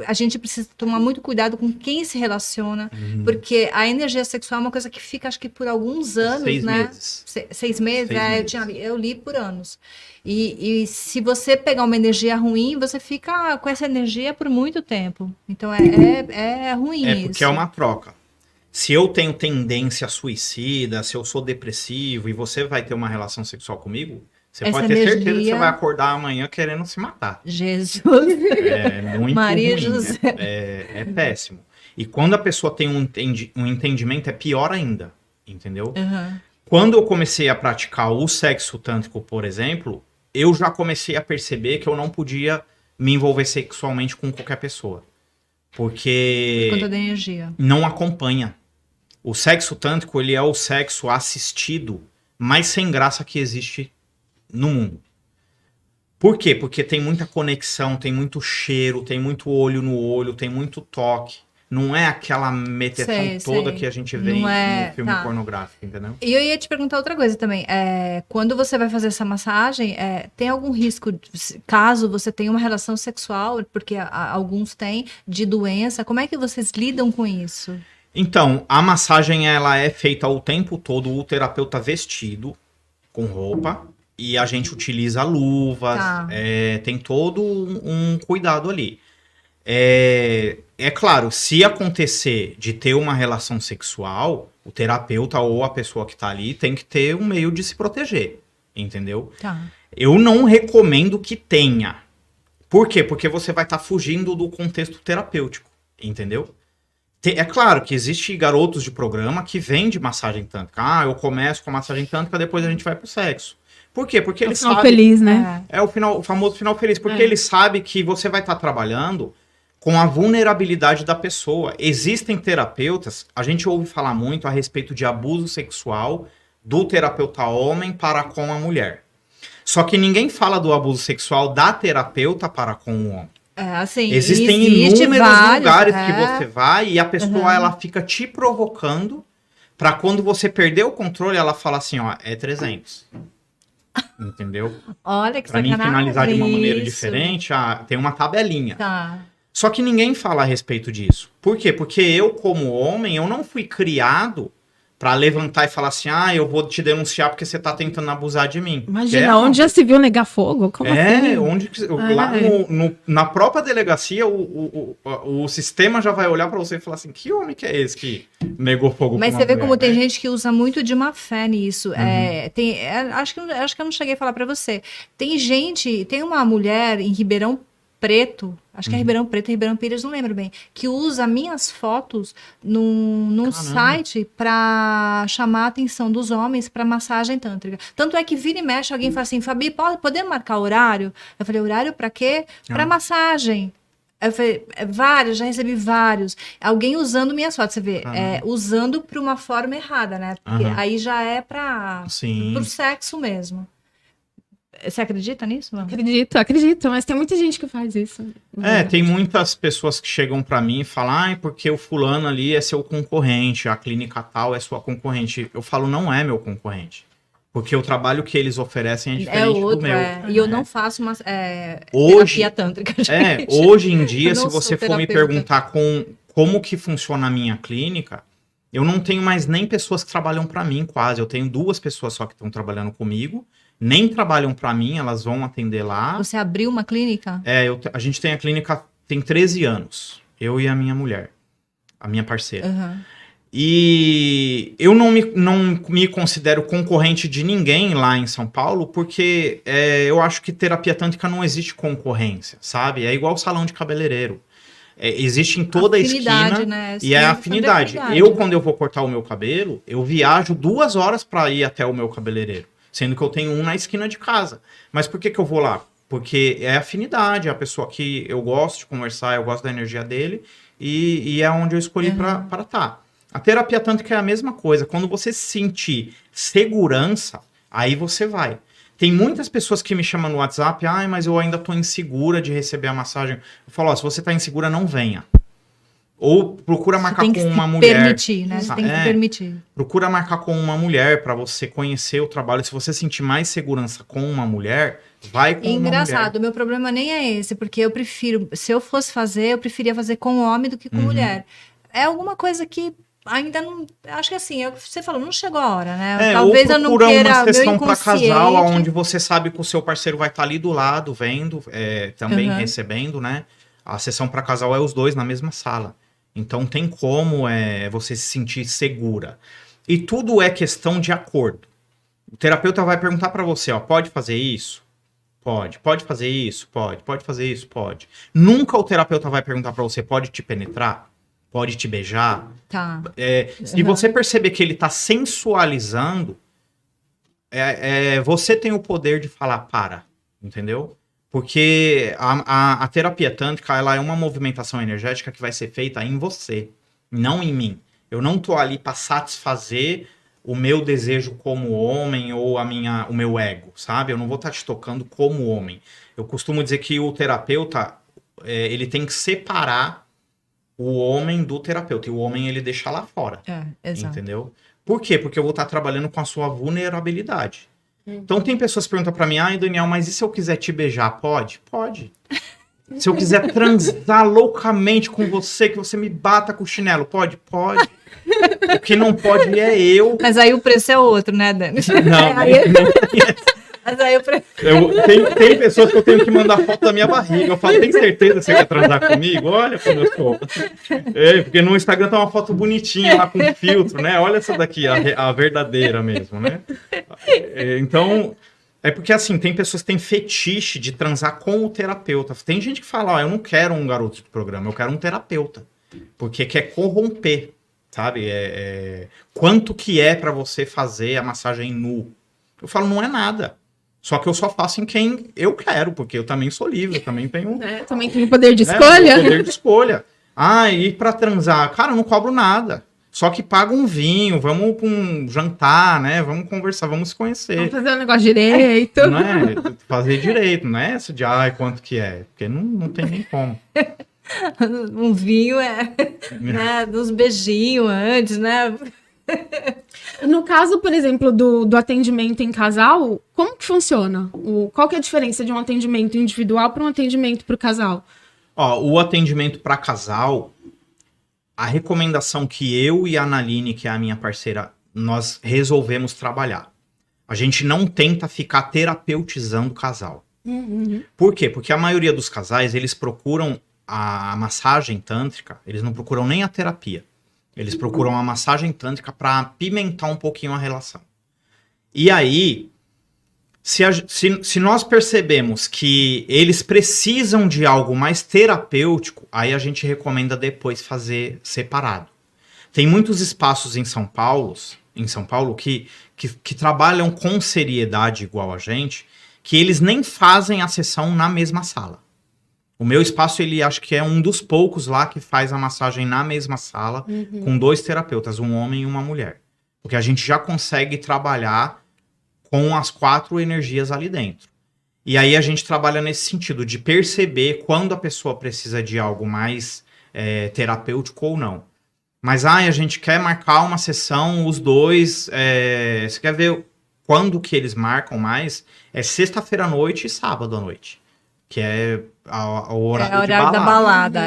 a gente precisa tomar muito cuidado com quem se relaciona, porque a energia sexual é uma coisa que fica, acho que por alguns anos, né? meses. 6 meses? 6 meses. Eu li por anos. E se você pegar uma energia ruim, você fica com essa energia por muito tempo. Então é ruim isso. Porque é uma troca. Se eu tenho tendência suicida, se eu sou depressivo e você vai ter uma relação sexual comigo, você pode ter certeza que você vai acordar amanhã querendo se matar. Jesus. É muito Maria ruim. José. É péssimo. E quando a pessoa tem um entendimento, é pior ainda. Entendeu? Uhum. Quando eu comecei a praticar o sexo tântrico, por exemplo, eu já comecei a perceber que eu não podia me envolver sexualmente com qualquer pessoa. Porque Por conta da energia. não acompanha. O sexo tântrico, ele é o sexo assistido mais sem graça que existe no mundo. Por quê? Porque tem muita conexão, tem muito cheiro, tem muito olho no olho, tem muito toque. Não é aquela meteção toda que a gente vê no filme pornográfico, entendeu? E eu ia te perguntar outra coisa também. Quando você vai fazer essa massagem, tem algum risco, caso você tenha uma relação sexual, porque alguns têm, de doença, como é que vocês lidam com isso? Então, a massagem ela é feita o tempo todo, o terapeuta vestido, com roupa, e a gente utiliza luvas, tem todo um cuidado ali. É claro, se acontecer de ter uma relação sexual, o terapeuta ou a pessoa que tá ali tem que ter um meio de se proteger, entendeu? Tá. Eu não recomendo que tenha. Por quê? Porque você vai estar fugindo do contexto terapêutico, entendeu? É claro que existe garotos de programa que vendem massagem tântrica. Eu começo com a massagem tântrica, depois a gente vai pro sexo. Por quê? Porque ele sabe... final feliz, né? É o famoso final feliz. Porque ele sabe que você vai estar trabalhando com a vulnerabilidade da pessoa. Existem terapeutas, a gente ouve falar muito a respeito de abuso sexual do terapeuta homem para com a mulher. Só que ninguém fala do abuso sexual da terapeuta para com o homem. Assim, Existem inúmeros lugares que você vai e a pessoa ela fica te provocando para quando você perder o controle, ela fala assim, é 300. Entendeu? Olha que pra mim finalizar de uma maneira diferente, tem uma tabelinha. Tá. Só que ninguém fala a respeito disso. Por quê? Porque eu, como homem, eu não fui criado pra levantar e falar assim, eu vou te denunciar porque você tá tentando abusar de mim. Imagina, onde já se viu negar fogo? Como assim? Lá na própria delegacia, o sistema já vai olhar pra você e falar assim, que homem que é esse que negou fogo? Mas você vê como tem gente que usa muito de má fé nisso. Acho que eu não cheguei a falar pra você. Tem uma mulher em Ribeirão Preto, acho que é Ribeirão Preto, Ribeirão Pires, não lembro bem, que usa minhas fotos num site pra chamar a atenção dos homens pra massagem tântrica. Tanto é que vira e mexe, alguém fala assim, Fabi, podemos marcar horário? Eu falei, horário pra quê? Pra massagem. Eu falei, vários, já recebi vários. Alguém usando minhas fotos, você vê, usando pra uma forma errada, né? Porque aí já é pro sexo mesmo. Você acredita nisso? Não? Acredito, mas tem muita gente que faz isso. Tem muitas pessoas que chegam pra mim e falam, porque o fulano ali é seu concorrente, a clínica tal é sua concorrente. Eu falo, não é meu concorrente. Porque o trabalho que eles oferecem é diferente do meu. E eu não faço uma terapia tântrica, gente. Hoje em dia, se você for me perguntar como que funciona a minha clínica, eu não tenho mais nem pessoas que trabalham pra mim, quase. Eu tenho 2 pessoas só que estão trabalhando comigo. Nem trabalham pra mim, elas vão atender lá. Você abriu uma clínica? A gente tem a clínica, tem 13 anos. Eu e a minha mulher, a minha parceira. E eu não me considero concorrente de ninguém lá em São Paulo, porque eu acho que terapia tântrica não existe concorrência, sabe? É igual salão de cabeleireiro. Existe em toda a esquina, né? E é afinidade. Quando eu vou cortar o meu cabelo, eu viajo 2 horas pra ir até o meu cabeleireiro. Sendo que eu tenho um na esquina de casa. Mas por que eu vou lá? Porque é afinidade, é a pessoa que eu gosto de conversar, eu gosto da energia dele, e é onde eu escolhi para estar. A terapia tântrica é a mesma coisa. Quando você sentir segurança, aí você vai. Tem muitas pessoas que me chamam no WhatsApp, mas eu ainda tô insegura de receber a massagem. Eu falo, se você tá insegura, não venha. Ou procura marcar com uma mulher. Permitir, né? Você tem que se permitir. Procura marcar com uma mulher para você conhecer o trabalho. Se você sentir mais segurança com uma mulher, vai com uma mulher. Engraçado, o meu problema nem é esse, porque eu prefiro, se eu fosse fazer, eu preferia fazer com homem do que com mulher. É alguma coisa que ainda não... Acho que assim, você falou, não chegou a hora, né? Talvez eu não queira uma sessão para casal, onde você sabe que o seu parceiro vai estar ali do lado, vendo, também recebendo, né? A sessão para casal é os dois na mesma sala. Então tem como você se sentir segura. E tudo é questão de acordo. O terapeuta vai perguntar para você, ó, pode fazer isso? Pode. Pode fazer isso? Pode. Pode fazer isso? Pode. Nunca o terapeuta vai perguntar para você, pode te penetrar? Pode te beijar? Tá. Se você perceber que ele tá sensualizando, você tem o poder de falar, para, entendeu? Porque a terapia tântrica, ela é uma movimentação energética que vai ser feita em você, não em mim. Eu não tô ali para satisfazer o meu desejo como homem ou o meu ego, sabe? Eu não vou estar te tocando como homem. Eu costumo dizer que o terapeuta, ele tem que separar o homem do terapeuta. E o homem, ele deixa lá fora. Exato. Entendeu? Por quê? Porque eu vou estar trabalhando com a sua vulnerabilidade. Então tem pessoas que perguntam pra mim, Daniel, mas e se eu quiser te beijar? Pode? Pode. Se eu quiser transar loucamente com você, que você me bata com o chinelo, pode? Pode. O que não pode é eu. Mas aí o preço é outro, né, Dani? Não, mas aí o preço... Tem pessoas que eu tenho que mandar foto da minha barriga. Eu falo, tem certeza que você quer transar comigo? Olha como eu sou. Porque no Instagram tá uma foto bonitinha lá com filtro, né? Olha essa daqui, a verdadeira mesmo, né? Então... É porque, assim, tem pessoas que têm fetiche de transar com o terapeuta. Tem gente que fala, eu não quero um garoto de programa, eu quero um terapeuta. Porque quer corromper, sabe? Quanto que é pra você fazer a massagem nu? Eu falo, não é nada. Só que eu só faço em quem eu quero, porque eu também sou livre, eu também tenho... também tenho poder de escolha. Poder de escolha. E pra transar? Cara, eu não cobro nada. Só que paga um vinho, vamos para um jantar, né? Vamos conversar, vamos se conhecer. Vamos fazer um negócio direito. Não é? Fazer direito, não é essa de, quanto que é? Porque não tem nem como. Um vinho né? Dos beijinhos antes, né? No caso, por exemplo, do atendimento em casal, como que funciona? Qual que é a diferença de um atendimento individual para um atendimento para o casal? O atendimento para casal... A recomendação que eu e a Analine, que é a minha parceira, nós resolvemos trabalhar. A gente não tenta ficar terapeutizando o casal. Por quê? Porque a maioria dos casais, eles procuram a massagem tântrica, eles não procuram nem a terapia. Eles procuram a massagem tântrica para apimentar um pouquinho a relação. E aí, se nós percebemos que eles precisam de algo mais terapêutico, aí a gente recomenda depois fazer separado. Tem muitos espaços em São Paulo que trabalham com seriedade igual a gente, que eles nem fazem a sessão na mesma sala. O meu espaço, ele acho que é um dos poucos lá que faz a massagem na mesma sala, com 2 terapeutas, um homem e uma mulher. Porque a gente já consegue trabalhar com as 4 energias ali dentro. E aí a gente trabalha nesse sentido, de perceber quando a pessoa precisa de algo mais terapêutico ou não. Mas a gente quer marcar uma sessão, os dois, você quer ver quando que eles marcam mais? É sexta-feira à noite e sábado à noite. Que é o horário, da balada.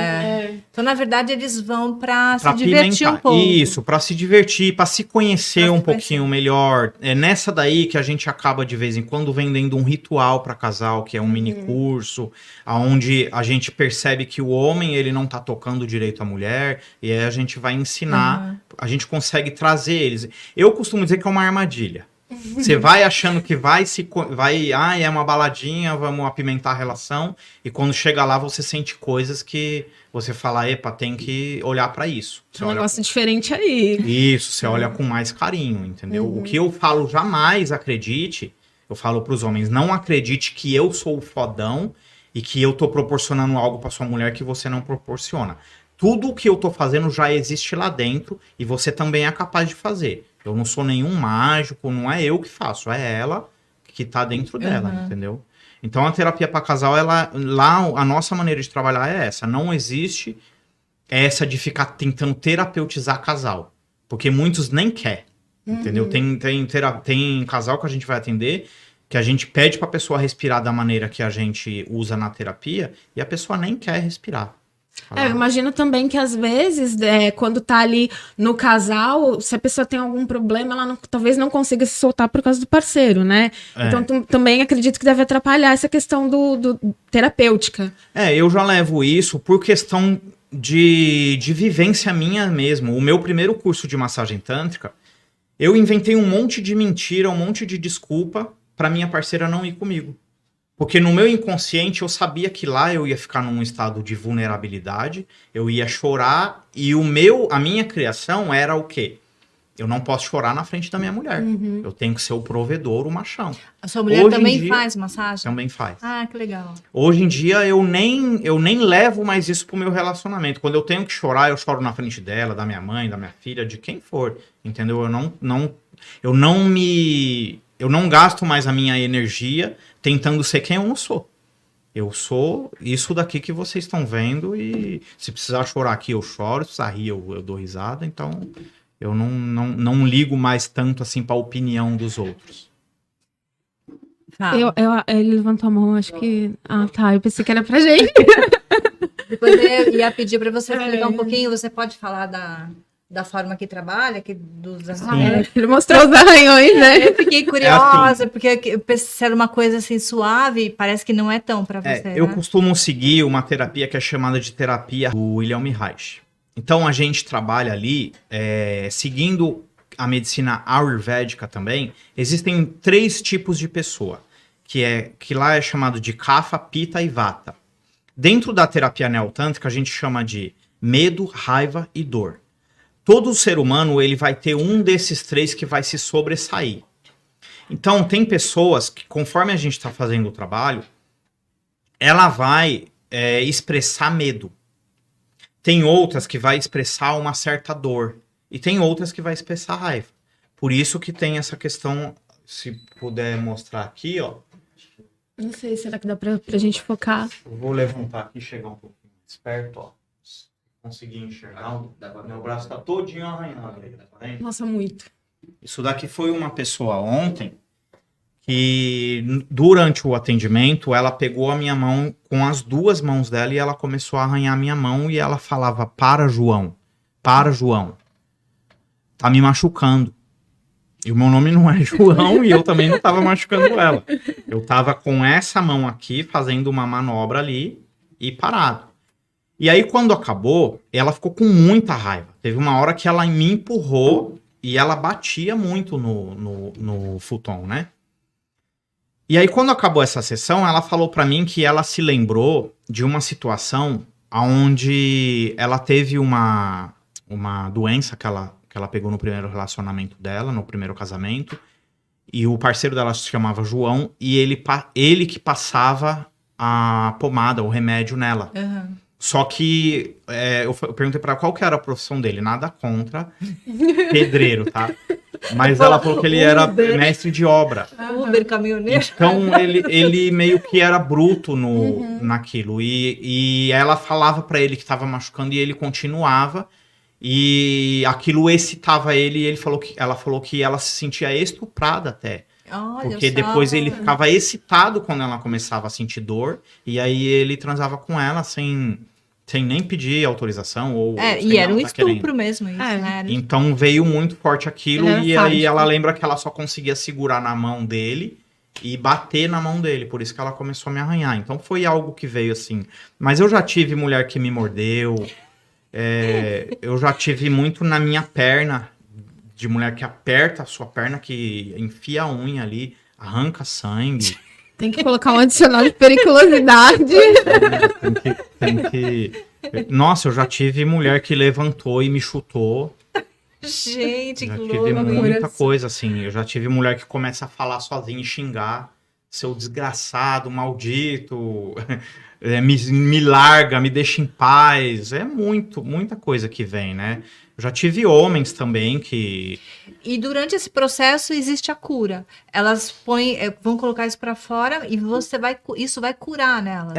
Então, na verdade, eles vão pra se divertir um pouco. Isso, pra se divertir, pra se conhecer um pouquinho melhor. É nessa daí que a gente acaba, de vez em quando, vendendo um ritual pra casal, que é um mini curso, onde a gente percebe que o homem, ele não tá tocando direito a mulher, e aí a gente vai ensinar, a gente consegue trazer eles. Eu costumo dizer que é uma armadilha. Você vai achando que é uma baladinha, vamos apimentar a relação, e quando chega lá você sente coisas que você fala, epa, tem que olhar pra isso. Tem um negócio diferente aí. Isso, você olha com mais carinho, entendeu? O que eu falo, jamais acredite, eu falo pros homens, não acredite que eu sou o fodão e que eu tô proporcionando algo pra sua mulher que você não proporciona. Tudo o que eu tô fazendo já existe lá dentro e você também é capaz de fazer. Eu não sou nenhum mágico, não é eu que faço, é ela que tá dentro dela, entendeu? Então a terapia para casal, lá a nossa maneira de trabalhar é essa. Não existe essa de ficar tentando terapeutizar casal. Porque muitos nem quer, entendeu? Tem casal que a gente vai atender que a gente pede pra pessoa respirar da maneira que a gente usa na terapia e a pessoa nem quer respirar. Eu imagino também que às vezes, quando tá ali no casal, se a pessoa tem algum problema, ela talvez não consiga se soltar por causa do parceiro, né? Então também acredito que deve atrapalhar essa questão do terapêutica. Eu já levo isso por questão de vivência minha mesmo. O meu primeiro curso de massagem tântrica, eu inventei um monte de mentira, um monte de desculpa pra minha parceira não ir comigo. Porque no meu inconsciente eu sabia que lá eu ia ficar num estado de vulnerabilidade, eu ia chorar e a minha criação era o quê? Eu não posso chorar na frente da minha mulher. Eu tenho que ser o provedor, o machão. A sua mulher também faz massagem? Também faz. Ah, que legal. Hoje em dia eu nem levo mais isso pro meu relacionamento. Quando eu tenho que chorar, eu choro na frente dela, da minha mãe, da minha filha, de quem for. Entendeu? Eu não gasto mais a minha energia tentando ser quem eu não sou. Eu sou isso daqui que vocês estão vendo e se precisar chorar aqui eu choro, se precisar rir eu dou risada, então eu não ligo mais tanto assim pra opinião dos outros. Ele levantou a mão, acho que... Ah, tá, eu pensei que era pra gente. Depois eu ia pedir para você explicar um pouquinho, você pode falar da forma que trabalha, Ele mostrou os arranhões, né? Eu fiquei curiosa, porque eu pensei se era uma coisa assim suave, parece que não é tão para você. Eu costumo seguir uma terapia que é chamada de terapia do William Reich. Então a gente trabalha ali, seguindo a medicina ayurvédica também, existem 3 tipos de pessoa, que lá é chamado de Kapha, Pitta e Vata. Dentro da terapia neotântrica a gente chama de medo, raiva e dor. Todo ser humano ele vai ter um desses 3 que vai se sobressair. Então, tem pessoas que, conforme a gente está fazendo o trabalho, ela vai expressar medo. Tem outras que vai expressar uma certa dor. E tem outras que vai expressar raiva. Por isso que tem essa questão, se puder mostrar aqui, ó. Não sei, será que dá pra gente focar? Eu vou levantar aqui e chegar um pouquinho mais perto, ó. Conseguir enxergar. Meu braço tá todinho arranhado. Tá vendo? Nossa, muito. Isso daqui foi uma pessoa ontem que durante o atendimento ela pegou a minha mão com as 2 mãos dela e ela começou a arranhar a minha mão e ela falava: para, João, tá me machucando. E o meu nome não é João e eu também não tava machucando ela. Eu tava com essa mão aqui fazendo uma manobra ali e parado. E aí, quando acabou, ela ficou com muita raiva. Teve uma hora que ela me empurrou e ela batia muito no futon, né? E aí, quando acabou essa sessão, ela falou pra mim que ela se lembrou de uma situação onde ela teve uma doença que ela pegou no primeiro relacionamento dela, no primeiro casamento, e o parceiro dela se chamava João, e ele que passava a pomada, o remédio nela. Uhum. Só que eu perguntei pra ela qual que era a profissão dele. Nada contra pedreiro, tá? Mas ela falou que ele era mestre de obra. Uber, caminhoneiro. Então ele meio que era bruto naquilo. E ela falava pra ele que tava machucando e ele continuava. E aquilo excitava ele e ela falou que ela se sentia estuprada até. Olha porque só. depois ele ficava excitado quando ela começava a sentir dor. E aí ele transava com ela sem nem pedir autorização. E era um estupro mesmo isso, né? Então veio muito forte aquilo. E aí ela lembra que ela só conseguia segurar na mão dele e bater na mão dele. Por isso que ela começou a me arranhar. Então foi algo que veio assim. Mas eu já tive mulher que me mordeu. Eu já tive muito na minha perna. De mulher que aperta a sua perna, que enfia a unha ali, arranca sangue. Tem que colocar um adicional de periculosidade. Nossa, eu já tive mulher que levantou e me chutou. Gente, já que tive louco. muita coisa, assim. Eu já tive mulher que começa a falar sozinha e xingar. Seu desgraçado, maldito. Me larga, me deixa em paz. É muita coisa que vem, né? Eu já tive homens também que... E durante esse processo existe a cura. Elas vão colocar isso pra fora e isso vai curar nelas.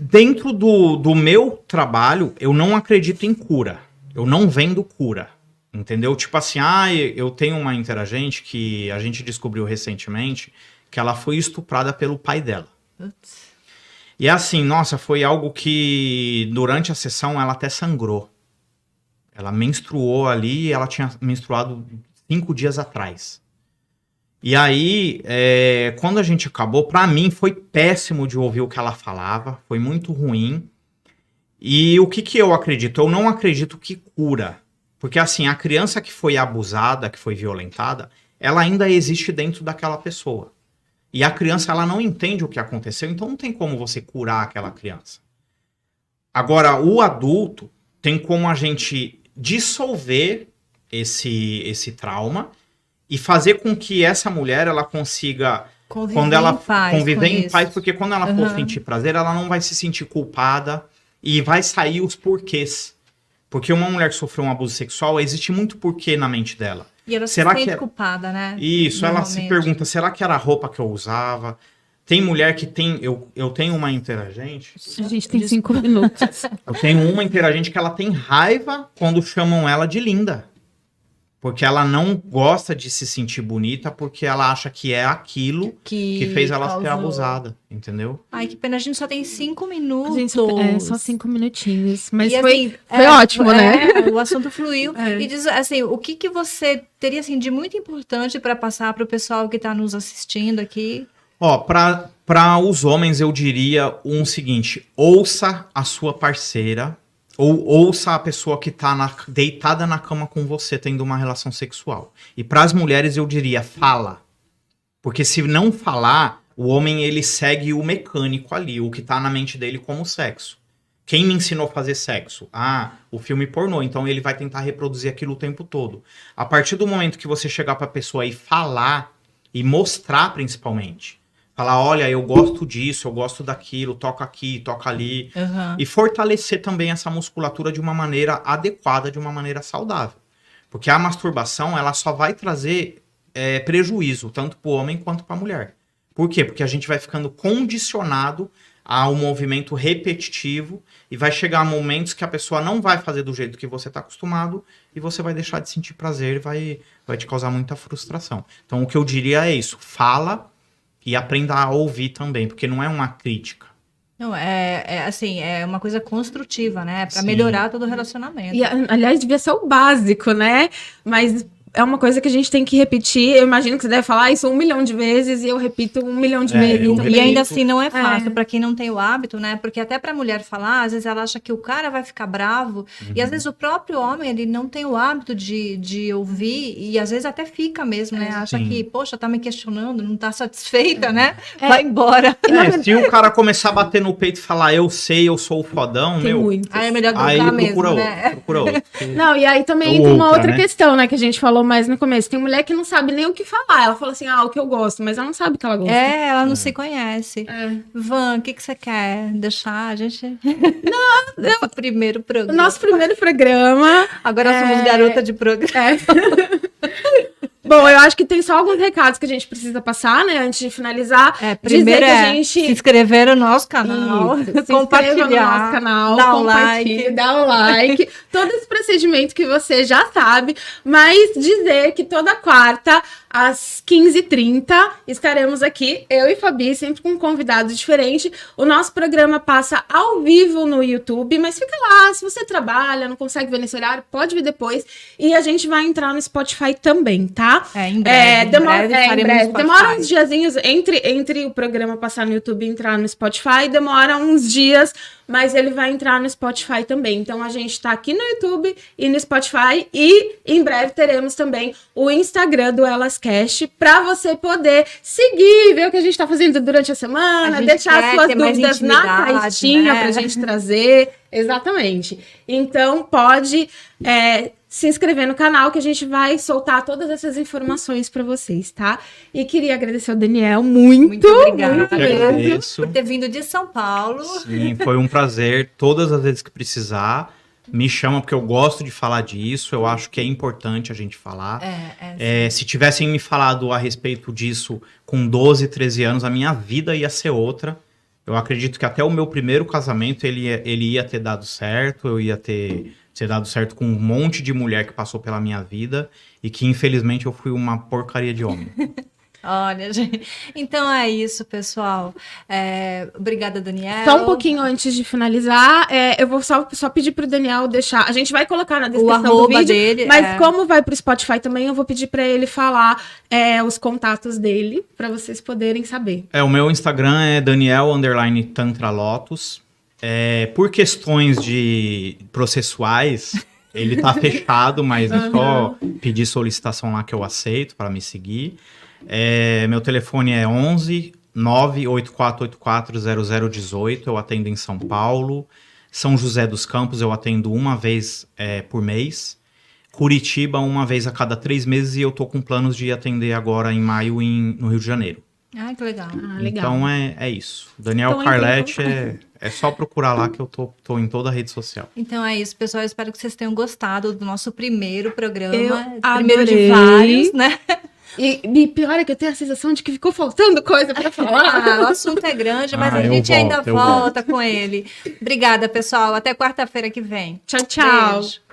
Dentro do meu trabalho, eu não acredito em cura. Eu não vendo cura. Entendeu? Tipo assim, eu tenho uma interagente que a gente descobriu recentemente que ela foi estuprada pelo pai dela. Putz. E assim, nossa, foi algo que durante a sessão ela até sangrou. Ela menstruou ali, ela tinha menstruado 5 dias atrás. E aí, quando a gente acabou, pra mim foi péssimo de ouvir o que ela falava, foi muito ruim. E o que eu acredito? Eu não acredito que cura. Porque assim, a criança que foi abusada, que foi violentada, ela ainda existe dentro daquela pessoa. E a criança, ela não entende o que aconteceu, então não tem como você curar aquela criança. Agora, o adulto tem como a gente dissolver esse trauma e fazer com que essa mulher, ela consiga conviver em paz, porque quando ela for sentir prazer, ela não vai se sentir culpada e vai sair os porquês. Porque uma mulher que sofreu um abuso sexual, existe muito porquê na mente dela. E ela se sente culpada, né? Isso, ela se pergunta, será que era a roupa que eu usava? Tem mulher que tem... Eu tenho uma interagente... A gente tem 5 minutos. Eu tenho uma interagente que ela tem raiva quando chamam ela de linda. Porque ela não gosta de se sentir bonita, porque ela acha que é aquilo que fez ela ser abusada, entendeu? Ai, que pena, a gente só tem 5 minutos. Gente, só 5 minutinhos. Mas e, foi, assim, foi ótimo, né? O assunto fluiu. E diz, assim, o que você teria assim, de muito importante para passar para o pessoal que está nos assistindo aqui? Ó, para os homens eu diria seguinte: ouça a sua parceira, ou ouça a pessoa que tá deitada na cama com você tendo uma relação sexual. E para as mulheres eu diria, fala. Porque se não falar, o homem ele segue o mecânico ali, o que tá na mente dele como sexo. Quem me ensinou a fazer sexo? O filme pornô, então ele vai tentar reproduzir aquilo o tempo todo. A partir do momento que você chegar pra pessoa e falar, e mostrar principalmente, falar, olha, eu gosto disso, eu gosto daquilo, toca aqui, toca ali. E fortalecer também essa musculatura de uma maneira adequada, de uma maneira saudável. Porque a masturbação, ela só vai trazer prejuízo, tanto para o homem quanto para a mulher. Por quê? Porque a gente vai ficando condicionado ao movimento repetitivo e vai chegar momentos que a pessoa não vai fazer do jeito que você está acostumado e você vai deixar de sentir prazer e vai te causar muita frustração. Então, o que eu diria é isso, fala... E aprenda a ouvir também, porque não é uma crítica. Não, assim, é uma coisa construtiva, né? Para melhorar todo o relacionamento. E, aliás, devia ser o básico, né? Mas é uma coisa que a gente tem que repetir. Eu imagino que você deve falar isso 1 milhão de vezes e eu repito 1 milhão de vezes. Então, e ainda assim não é fácil para quem não tem o hábito, né? Porque até para a mulher falar, às vezes ela acha que o cara vai ficar bravo e às vezes o próprio homem ele não tem o hábito de ouvir e às vezes até fica mesmo, né? Acha que, poxa, tá me questionando, não tá satisfeita, né? Vai embora. Se o cara começar a bater no peito e falar eu sei, eu sou o fodão, tem muito. Aí é melhor trocar mesmo, né? Procura outro. Não, e aí também tem uma outra questão, né, que a gente falou mais no começo. Tem mulher que não sabe nem o que falar. Ela fala assim, o que eu gosto, mas ela não sabe o que ela gosta. Ela não se conhece. Van, o que você quer deixar? A gente... Nosso primeiro programa. Nosso primeiro programa. Agora somos garota de programa. Bom, eu acho que tem só alguns recados que a gente precisa passar, né? Antes de finalizar. Primeiro se inscrever no nosso canal, compartilhar no nosso canal, dar um like. Todo esse procedimento que você já sabe, mas dizer que toda quarta, às 15h30, estaremos aqui, eu e Fabi, sempre com um convidado diferente. O nosso programa passa ao vivo no YouTube, mas fica lá, se você trabalha, não consegue ver nesse horário, pode ver depois. E a gente vai entrar no Spotify também, tá? Em breve. Em breve. Demora uns diazinhos entre o programa passar no YouTube e entrar no Spotify, demora uns dias, mas ele vai entrar no Spotify também. Então a gente tá aqui no YouTube e no Spotify e em breve teremos também o Instagram do Elascast para você poder seguir, ver o que a gente tá fazendo durante a semana, deixar as suas dúvidas na caixinha, né? Pra gente trazer. Exatamente. Então pode se inscrever no canal que a gente vai soltar todas essas informações para vocês, tá? E queria agradecer ao Daniel muito obrigada por ter vindo de São Paulo. Sim, foi um prazer. Todas as vezes que precisar, me chama, porque eu gosto de falar disso. Eu acho que é importante a gente falar. Se tivessem me falado a respeito disso com 12, 13 anos, a minha vida ia ser outra. Eu acredito que até o meu primeiro casamento ele ia ter dado certo, eu ia ter dado certo com um monte de mulher que passou pela minha vida e que infelizmente eu fui uma porcaria de homem. Olha, gente. Então é isso, pessoal. Obrigada, Daniel. Só um pouquinho antes de finalizar, eu vou só pedir pro Daniel deixar. A gente vai colocar na descrição do vídeo, dele, mas como vai pro Spotify também, eu vou pedir pra ele falar os contatos dele, pra vocês poderem saber. O meu Instagram é Daniel_TantraLotus. Por questões processuais, ele tá fechado, mas é só pedir solicitação lá que eu aceito para me seguir. Meu telefone é 11 98484 0018. Eu atendo em São Paulo. São José dos Campos eu atendo uma vez por mês. Curitiba uma vez a cada 3 meses. E eu tô com planos de atender agora em maio no Rio de Janeiro. Ah, que legal. Legal. Então é isso. Daniel então, Carletti é só procurar lá que eu tô em toda a rede social. Então é isso, pessoal. Eu espero que vocês tenham gostado do nosso primeiro programa. Eu Primeiro de adorei. vários, né? E pior é que eu tenho a sensação de que ficou faltando coisa pra falar. O assunto é grande, mas a gente ainda volta com ele. Obrigada, pessoal. Até quarta-feira que vem. Tchau, tchau. Beijo.